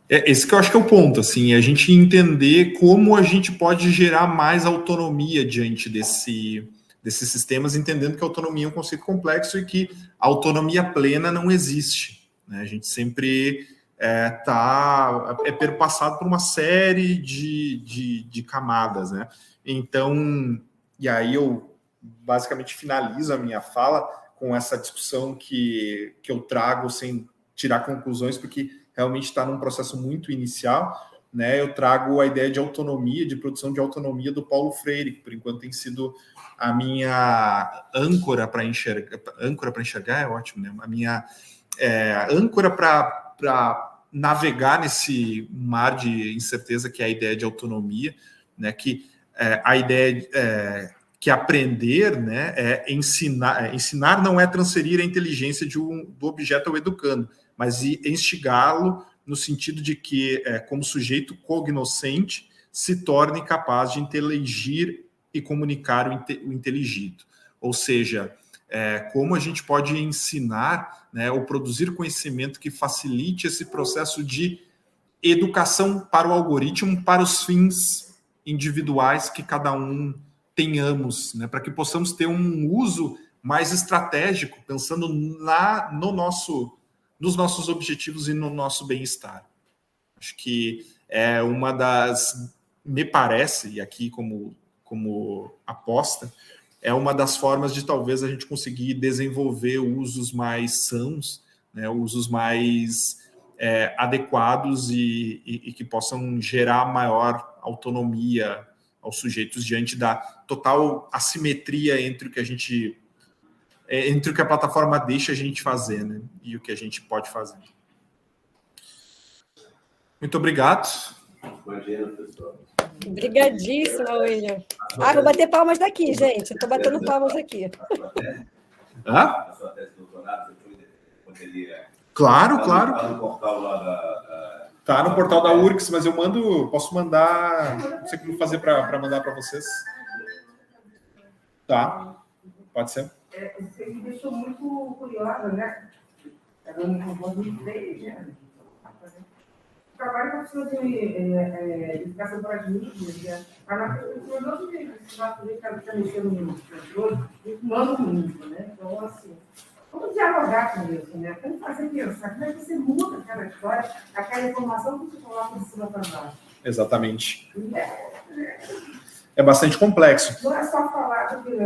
Esse que eu acho que é o ponto, assim, a gente entender como a gente pode gerar mais autonomia diante desses sistemas, entendendo que a autonomia é um conceito complexo e que a autonomia plena não existe, né? A gente sempre perpassado por uma série de camadas, né? Então, e aí eu basicamente finalizo a minha fala com essa discussão que eu trago sem tirar conclusões, porque realmente está num processo muito inicial, né? Eu trago a ideia de autonomia, de produção de autonomia do Paulo Freire, que por enquanto tem sido a minha âncora para enxergar é ótimo, né? A minha âncora para navegar nesse mar de incerteza que é a ideia de autonomia, né? Que a ideia que aprender, né, é ensinar. Ensinar não é transferir a inteligência do objeto ao educando, mas instigá-lo no sentido de que, como sujeito cognoscente, se torne capaz de inteligir e comunicar o inteligido. Ou seja, como a gente pode ensinar, né, ou produzir conhecimento que facilite esse processo de educação para o algoritmo, para os fins individuais que cada um tenhamos, né, para que possamos ter um uso mais estratégico, pensando nos nossos objetivos e no nosso bem-estar. Acho que é uma das, me parece, e aqui como aposta, é uma das formas de talvez a gente conseguir desenvolver usos mais sãos, né, usos mais adequados e que possam gerar maior autonomia aos sujeitos diante da total assimetria entre o que entre o que a plataforma deixa a gente fazer, né, e o que a gente pode fazer. Muito obrigado. Imagina, pessoal. Obrigadíssima, William. Vou bater palmas daqui, gente. Estou batendo palmas aqui. A sua tese de doutorado dados, eu poderia... Claro, Tá claro. Tá no portal lá da... Tá no portal da URGS, mas posso mandar, não sei como fazer para mandar para vocês. Tá, pode ser. Você me deixou muito curiosa, né? Ela me convocou de três, né? Trabalho com a pessoa de educação para as mídias, né? Mas na cultura não tem, se vai ficar mexendo no controle, manda muito, né? Então, assim, vamos dialogar com isso, né? Vamos fazer pensar como é que você muda aquela história, aquela informação que você coloca de cima para baixo. Exatamente. É bastante complexo. Não é só falar sobre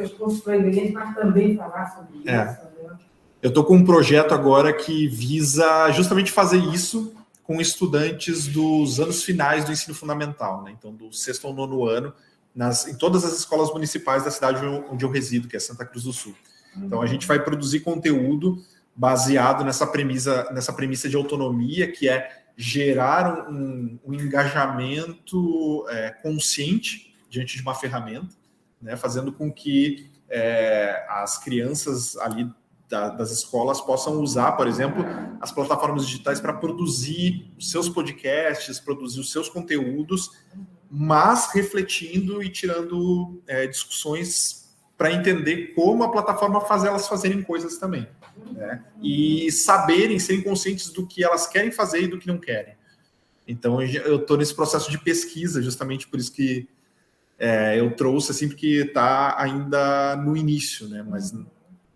os cursos proeminentes, mas também falar sobre isso. Né? Eu estou com um projeto agora que visa justamente fazer isso com estudantes dos anos finais do ensino fundamental, né? Então, do 6º ao 9º ano, em todas as escolas municipais da cidade onde eu resido, que é Santa Cruz do Sul. Então, a gente vai produzir conteúdo baseado nessa premissa de autonomia, que é gerar um engajamento consciente diante de uma ferramenta, né? Fazendo com que as crianças ali das escolas possam usar, por exemplo, as plataformas digitais para produzir os seus podcasts, produzir os seus conteúdos, mas refletindo e tirando discussões para entender como a plataforma faz elas fazerem coisas também, né? E serem conscientes do que elas querem fazer e do que não querem. Então, eu estou nesse processo de pesquisa, justamente por isso que eu trouxe, assim, porque está ainda no início, né? Mas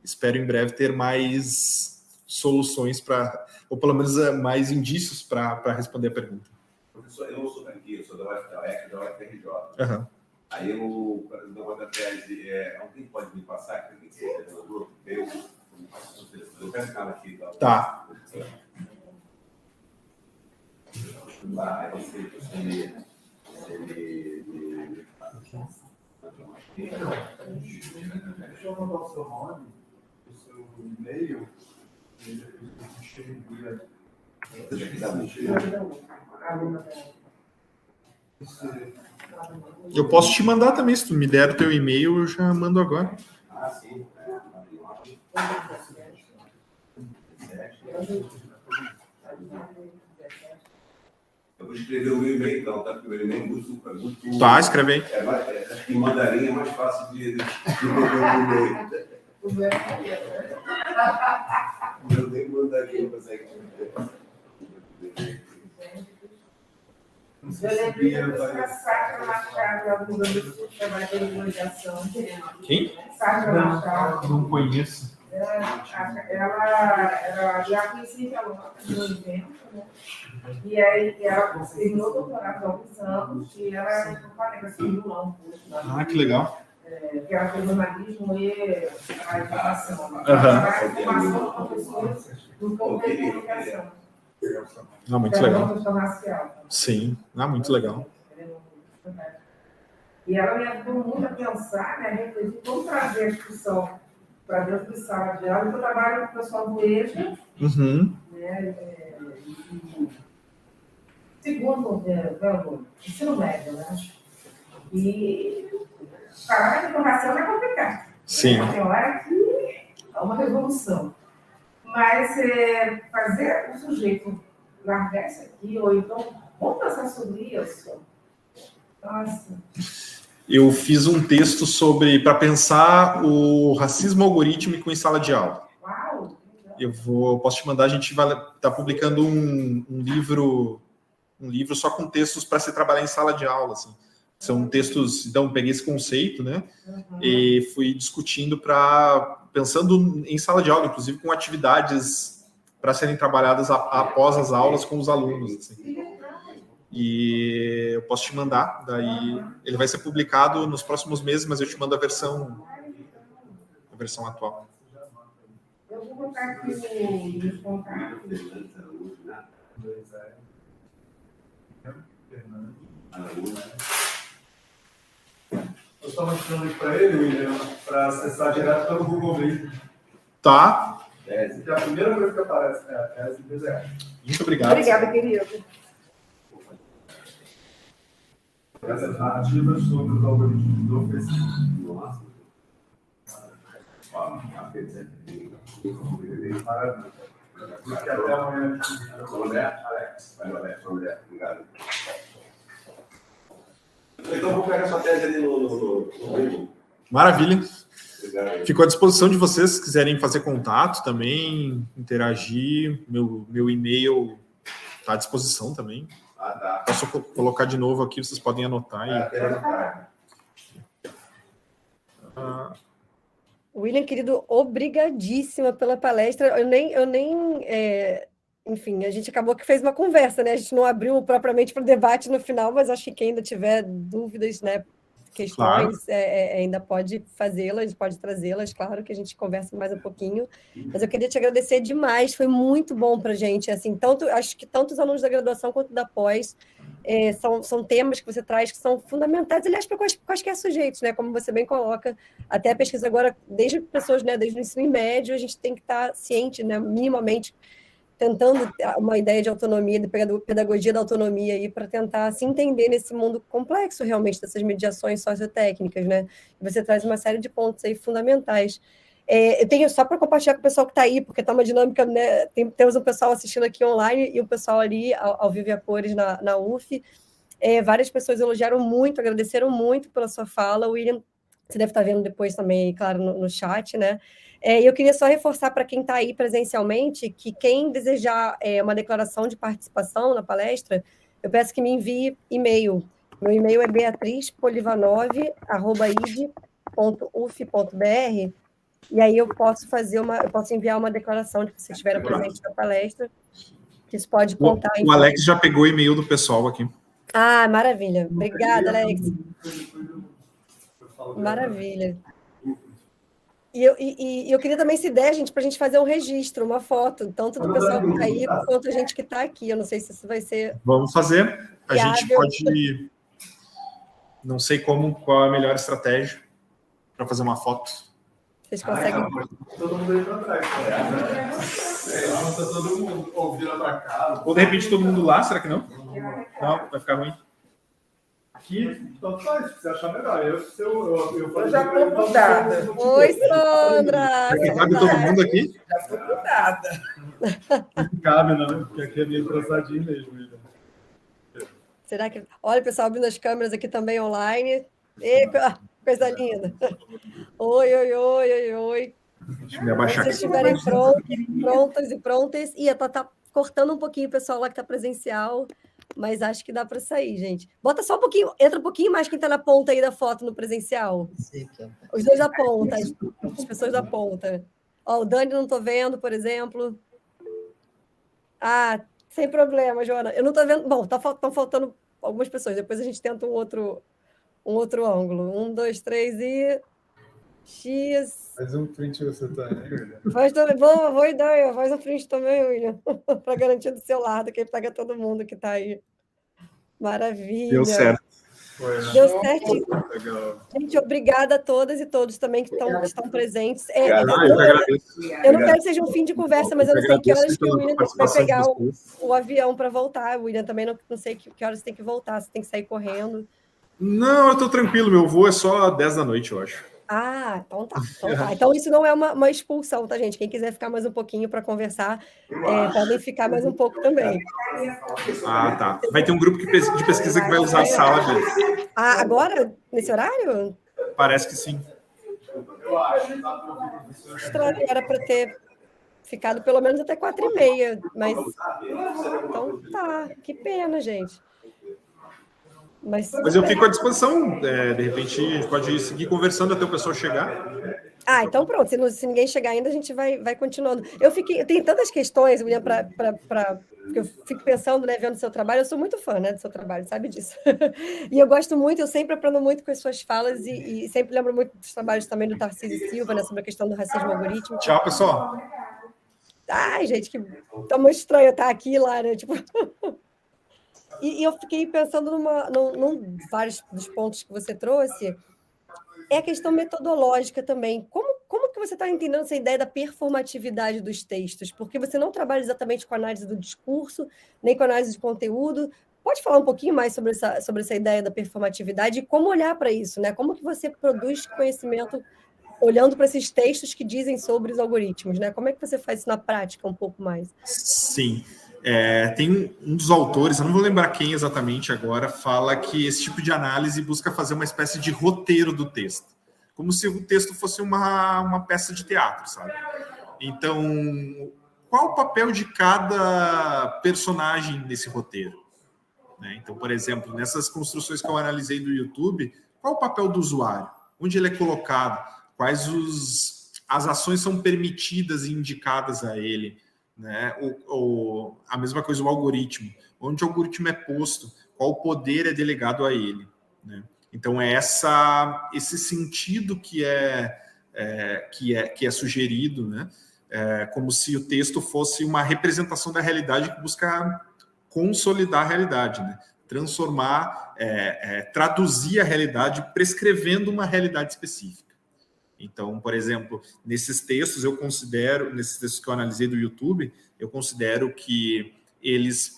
espero em breve ter mais soluções ou pelo menos mais indícios para responder a pergunta. Professor, eu não sou daqui, eu sou da UFRJ, da UFRJ. Uhum. Aí eu, da UFRJ, alguém pode me passar aqui, que você mandou? Eu peço canal aqui. Tá. Lá, ele... Deixa eu mandar o seu nome, o seu e-mail, e depois a gente envia. Eu posso te mandar também, se tu me der o teu e-mail, eu já mando agora. Ah, sim. Eu vou escrever o meu e-mail, então, tá? Porque o meu e-mail é muito... Tá, escreve aí. Acho que em mandarim é mais fácil de escrever o e-mail. Eu nem mandarim, não consegue escrever. Eu lembrei da professora Sandra Machado, lá do Rio Grande do Sul, que trabalha com comunicação. Quem? Sandra Machado. Não conheço. Ela já conhecia ela no evento, né? E aí ela terminou o doutorado há alguns anos e ela seguiu lá um curso. Ah, que legal. Que ela fez jornalismo e a educação. Uhum. Ela faz formação de professores do campo da comunicação. Ah, muito legal. Racial. Sim, muito legal. E ela me ajudou muito a pensar, né, a refletir como trazer a discussão para dentro de sala de aula. Eu trabalho com o pessoal do EJA, né, segundo ensino médio, né? E falar de educação é complicado. Sim. Tem hora que é uma revolução. Mas fazer o sujeito largar isso aqui, ou então, vamos pensar sobre isso. Nossa. Eu fiz um texto para pensar o racismo algorítmico em sala de aula. Uau! Posso te mandar, a gente vai estar publicando um livro só com textos para se trabalhar em sala de aula, assim. São textos, então peguei esse conceito, né? E fui discutindo pensando em sala de aula, inclusive com atividades para serem trabalhadas após as aulas com os alunos, assim. E eu posso te mandar, daí ele vai ser publicado nos próximos meses, mas eu te mando a versão atual. Eu vou botar aqui os contatos. Eu estou mostrando para ele, William, para acessar direto pelo Google mesmo. Tá. Que é a primeira coisa que aparece, a tese do BZR. Muito obrigado. Obrigada, querido. Essas narrativas sobre os algoritmos do Facebook. Maravilha. Até amanhã. Vamos ver, Alex. Vamos ver. Obrigado. Então, vou pegar sua tese ali no... Maravilha. Obrigado. Fico à disposição de vocês, se quiserem fazer contato também, interagir. Meu e-mail está à disposição também. Tá. Posso colocar de novo aqui, vocês podem anotar. William, querido, obrigadíssima pela palestra. Enfim, a gente acabou que fez uma conversa, né? A gente não abriu propriamente para o debate no final, mas acho que quem ainda tiver dúvidas, né, questões, ainda pode fazê-las, pode trazê-las, claro que a gente conversa mais um pouquinho. Mas eu queria te agradecer demais, foi muito bom para a gente. Assim, acho que tanto os alunos da graduação quanto da pós são temas que você traz que são fundamentais, aliás, para quaisquer sujeitos, né? Como você bem coloca, até a pesquisa agora, desde pessoas, né, desde o ensino médio, a gente tem que estar ciente, né, minimamente, tentando uma ideia de autonomia, de pedagogia da autonomia aí, para tentar se entender nesse mundo complexo, realmente, dessas mediações sociotécnicas, né? E você traz uma série de pontos aí fundamentais. Eu tenho só para compartilhar com o pessoal que está aí, porque está uma dinâmica, né? Temos um pessoal assistindo aqui online e o pessoal ali, ao vivo e a cores, na UF. Várias pessoas elogiaram muito, agradeceram muito pela sua fala. William, você deve estar vendo depois também, claro, no chat, né? Eu queria só reforçar para quem está aí presencialmente que quem desejar uma declaração de participação na palestra, eu peço que me envie e-mail. Meu e-mail é beatriz.polivanov@id.uf.br e aí eu posso enviar uma declaração de que vocês estiveram presentes na palestra, que isso pode contar. O Alex já pegou o e-mail do pessoal aqui. Ah, maravilha. Obrigada, Alex. Maravilha. E eu queria também, se der, gente, para a gente fazer um registro, uma foto, tanto do pessoal que está aí, quanto a gente que está aqui. Eu não sei se isso vai ser... Vamos fazer. A viável. Gente pode... Não sei qual é a melhor estratégia para fazer uma foto. Vocês conseguem... Todo mundo aí para trás. Tá todo mundo ouvindo para cá. Ou, de repente, todo mundo lá, será que não? Não, vai ficar ruim. Aqui, tanto faz, se você achar melhor. Eu já fui mudada. Oi, Sandra! Quem cabe todo mundo aqui? Já fui mudada. Não cabe, não, porque aqui é meio engraçadinho mesmo. Será que... Olha, pessoal, abrindo as câmeras aqui também online. Coisa linda. Oi. Deixa eu me abaixar Se vocês estiverem prontas e prontas. Tá cortando um pouquinho o pessoal lá que está presencial, mas acho que dá para sair, gente. Bota só um pouquinho, entra um pouquinho mais quem está na ponta aí da foto no presencial. Os dois da ponta, as pessoas da ponta. Ó, o Dani não estou vendo, por exemplo. Ah, sem problema, Joana. Eu não estou vendo. Bom, estão faltando algumas pessoas. Depois a gente tenta um outro ângulo. 1, 2, 3 e... X. Faz um print você também, William. Faz também. Boa ideia. Faz um print também, William. Para garantir do seu lado, que pega todo mundo que está aí. Maravilha. Deu certo. Foi, né? Deu certo. Legal. Gente, obrigada a todas e todos também que estão presentes. Eu agradeço. Eu não quero que seja um fim de conversa, mas eu não sei que horas que o William vai pegar de o avião para voltar. O William também não sei que horas tem que voltar, se tem que sair correndo. Não, eu estou tranquilo. Meu voo é só 10 da noite, eu acho. Ah, então tá. Então isso não é uma expulsão, tá, gente? Quem quiser ficar mais um pouquinho para conversar, podem ficar mais um pouco também. Ah, tá. Vai ter um grupo de pesquisa que vai usar a sala deles. Ah, agora? Nesse horário? Parece que sim. Eu acho. Estranho, era para ter ficado pelo menos até 4h30, mas... Então tá, que pena, gente. Mas eu fico à disposição. De repente, a gente pode seguir conversando até o pessoal chegar. Ah, então pronto. Se ninguém chegar ainda, a gente vai continuando. Eu tenho tantas questões, William, que eu fico pensando, né, vendo seu trabalho. Eu sou muito fã, né, do seu trabalho, sabe disso. E eu gosto muito, eu sempre aprendo muito com as suas falas e sempre lembro muito dos trabalhos também do Tarcísio Silva, né, sobre a questão do racismo algorítmico. Tchau, pessoal. Ai, gente, que tá muito estranho estar aqui e lá, né? Tipo... E eu fiquei pensando num vários dos pontos que você trouxe, é a questão metodológica também. Como que você está entendendo essa ideia da performatividade dos textos? Porque você não trabalha exatamente com análise do discurso, nem com análise de conteúdo. Pode falar um pouquinho mais sobre essa ideia da performatividade e como olhar para isso, né? Como que você produz conhecimento olhando para esses textos que dizem sobre os algoritmos, né? Como é que você faz isso na prática um pouco mais? Sim. Tem um dos autores, eu não vou lembrar quem exatamente agora, fala que esse tipo de análise busca fazer uma espécie de roteiro do texto, como se o texto fosse uma peça de teatro, sabe? Então, qual o papel de cada personagem nesse roteiro? Então, por exemplo, nessas construções que eu analisei do YouTube, qual o papel do usuário? Onde ele é colocado? Quais as ações são permitidas e indicadas a ele? Né? A mesma coisa o algoritmo. Onde o algoritmo é posto? Qual o poder é delegado a ele? Né? Então, é esse sentido que é sugerido, né? Como se o texto fosse uma representação da realidade que busca consolidar a realidade, né? Transformar, traduzir a realidade, prescrevendo uma realidade específica. Então, por exemplo, nesses textos que eu analisei do YouTube, eu considero que eles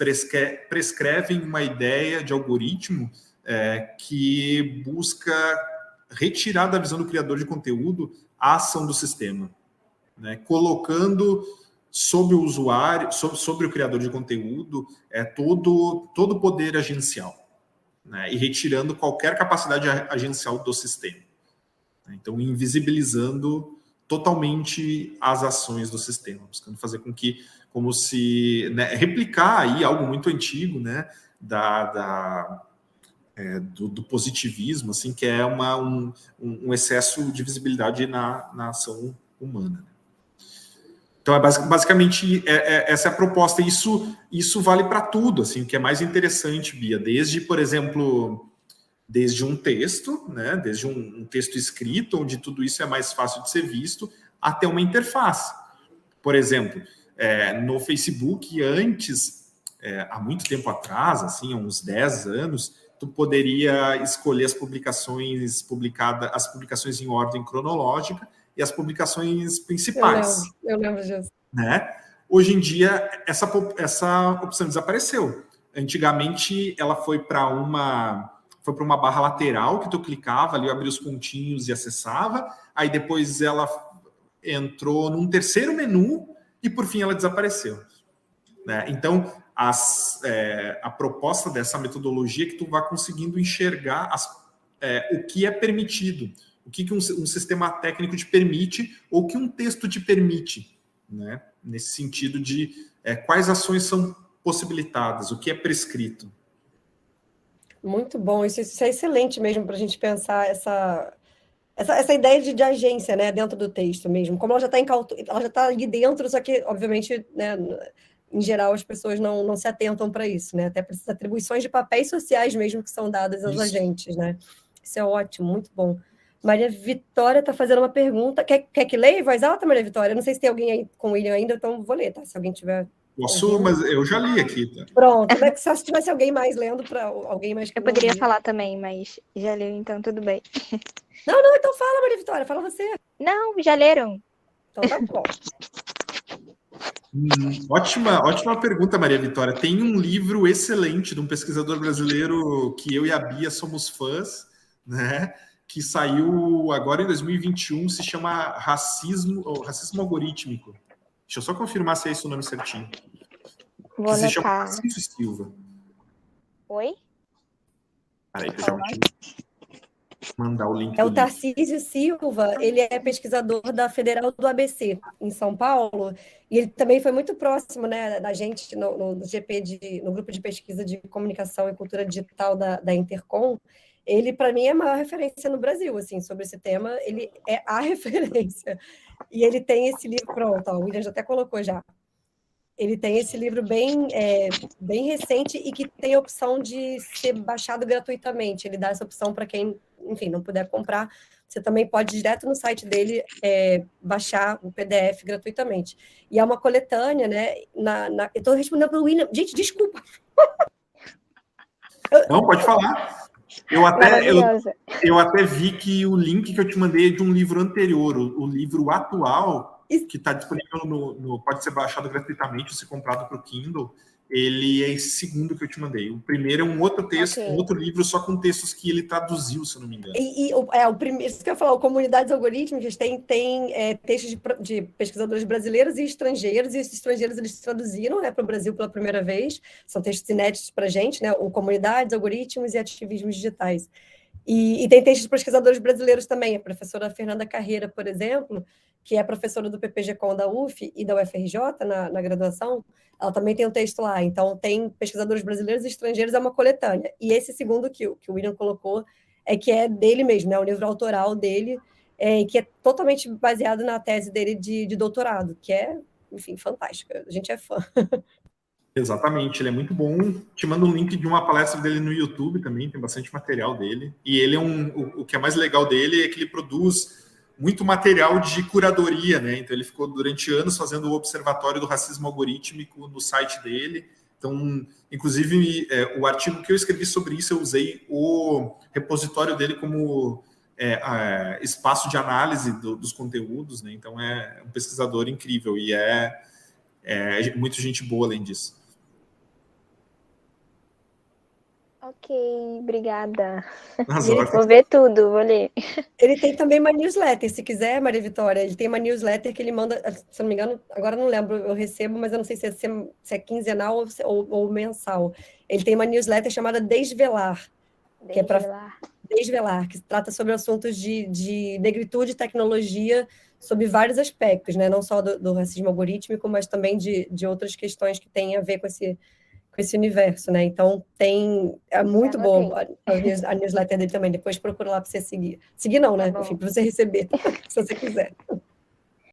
prescrevem uma ideia de algoritmo que busca retirar da visão do criador de conteúdo a ação do sistema, né? Colocando sobre o usuário, sobre o criador de conteúdo, todo o poder agencial, né? E retirando qualquer capacidade agencial do sistema. Então, invisibilizando totalmente as ações do sistema, buscando fazer com que, como se, né, replicar aí algo muito antigo, né, do positivismo, assim, que é um excesso de visibilidade na ação humana. Então, basicamente, essa é a proposta. Isso vale para tudo, assim, o que é mais interessante, Bia, desde, por exemplo, desde um texto, né, desde um texto escrito, onde tudo isso é mais fácil de ser visto, até uma interface. Por exemplo, no Facebook, antes, há muito tempo atrás, assim, há uns 10 anos, tu poderia escolher as publicações em ordem cronológica e as publicações principais. Eu lembro disso. Né? Hoje em dia, essa opção desapareceu. Antigamente, ela foi para uma barra lateral que tu clicava ali, abria os pontinhos e acessava. Aí depois ela entrou num terceiro menu e, por fim, ela desapareceu. Né? Então, a proposta dessa metodologia é que tu vá conseguindo enxergar o que é permitido, o que um sistema técnico te permite ou que um texto te permite, né? Nesse sentido de quais ações são possibilitadas, o que é prescrito. Muito bom, isso é excelente mesmo para a gente pensar essa ideia de agência, né, dentro do texto mesmo, como ela já está ali dentro, só que, obviamente, né, em geral, as pessoas não se atentam para isso, né, até para essas atribuições de papéis sociais mesmo que são dadas aos agentes, né, isso é ótimo, muito bom. Maria Vitória está fazendo uma pergunta, quer que leia em voz alta, Maria Vitória? Eu não sei se tem alguém aí com o William ainda, então vou ler, tá, se alguém tiver... Posso, mas eu já li aqui, tá? Pronto, se tivesse alguém mais lendo, para alguém mais... Eu poderia falar também, mas já leu, então tudo bem. Não, então fala, Maria Vitória, fala você. Não, já leram. Então tá bom. Ótima pergunta, Maria Vitória. Tem um livro excelente de um pesquisador brasileiro que eu e a Bia somos fãs, né? Que saiu agora em 2021, se chama Racismo Algorítmico. Deixa eu só confirmar se é esse o nome certinho. Vou se chama anotar. Tarcísio Silva. Oi? Peraí, que eu já vou mandar o link. É o Tarcísio Silva, ele é pesquisador da Federal do ABC, em São Paulo, e ele também foi muito próximo, né, da gente no GP, no grupo de pesquisa de comunicação e cultura digital da Intercom. Ele, para mim, é a maior referência no Brasil, assim, sobre esse tema, ele é a referência. E ele tem esse livro, pronto, ó, o William já até colocou já. Ele tem esse livro bem recente e que tem a opção de ser baixado gratuitamente. Ele dá essa opção para quem, enfim, não puder comprar. Você também pode, direto no site dele, baixar o PDF gratuitamente. E é uma coletânea, né? Eu estou respondendo para o William. Gente, desculpa. Não, pode falar. Eu até vi que o link que eu te mandei é de um livro anterior, o livro atual, que está disponível pode ser baixado gratuitamente, se comprado para o Kindle, ele é esse segundo que eu te mandei. O primeiro é um outro texto, Ok. um outro livro, só com textos que ele traduziu, se eu não me engano. O primeiro, isso que eu ia falar, o Comunidades Algorítmicas tem textos de pesquisadores brasileiros e estrangeiros, e esses estrangeiros eles traduziram, né, para o Brasil pela primeira vez, são textos inéditos para a gente, né, o Comunidades, Algoritmos e Ativismos Digitais. E tem textos de pesquisadores brasileiros também, a professora Fernanda Carreira, por exemplo, que é professora do PPG-Com da UF e da UFRJ na graduação, ela também tem um texto lá. Então, tem pesquisadores brasileiros e estrangeiros, é uma coletânea. E esse segundo que o William colocou que é dele mesmo, né? O livro autoral dele, que é totalmente baseado na tese dele de doutorado, que é, enfim, fantástica. A gente é fã. Exatamente, ele é muito bom. Te mando um link de uma palestra dele no YouTube também, tem bastante material dele. E ele o que é mais legal dele é que ele produz muito material de curadoria, né? Então ele ficou durante anos fazendo o observatório do racismo algorítmico no site dele. Então, inclusive, o artigo que eu escrevi sobre isso, eu usei o repositório dele como espaço de análise dos conteúdos, né? Então é um pesquisador incrível e é muita gente boa além disso. Ok, obrigada. Nas horas. Vou ver tudo, vou ler. Ele tem também uma newsletter, se quiser, Maria Vitória. Ele tem uma newsletter que ele manda, se não me engano, agora eu não lembro, eu recebo, mas eu não sei se é quinzenal ou mensal. Ele tem uma newsletter chamada Desvelar, que é para Desvelar, que trata sobre assuntos de negritude e tecnologia, sob vários aspectos, né? Não só do racismo algorítmico, mas também de outras questões que têm a ver com esse universo, né? Então, é muito bom a newsletter dele também. Depois procura lá para você seguir. Seguir não, né? Tá bom. Enfim, para você receber, se você quiser.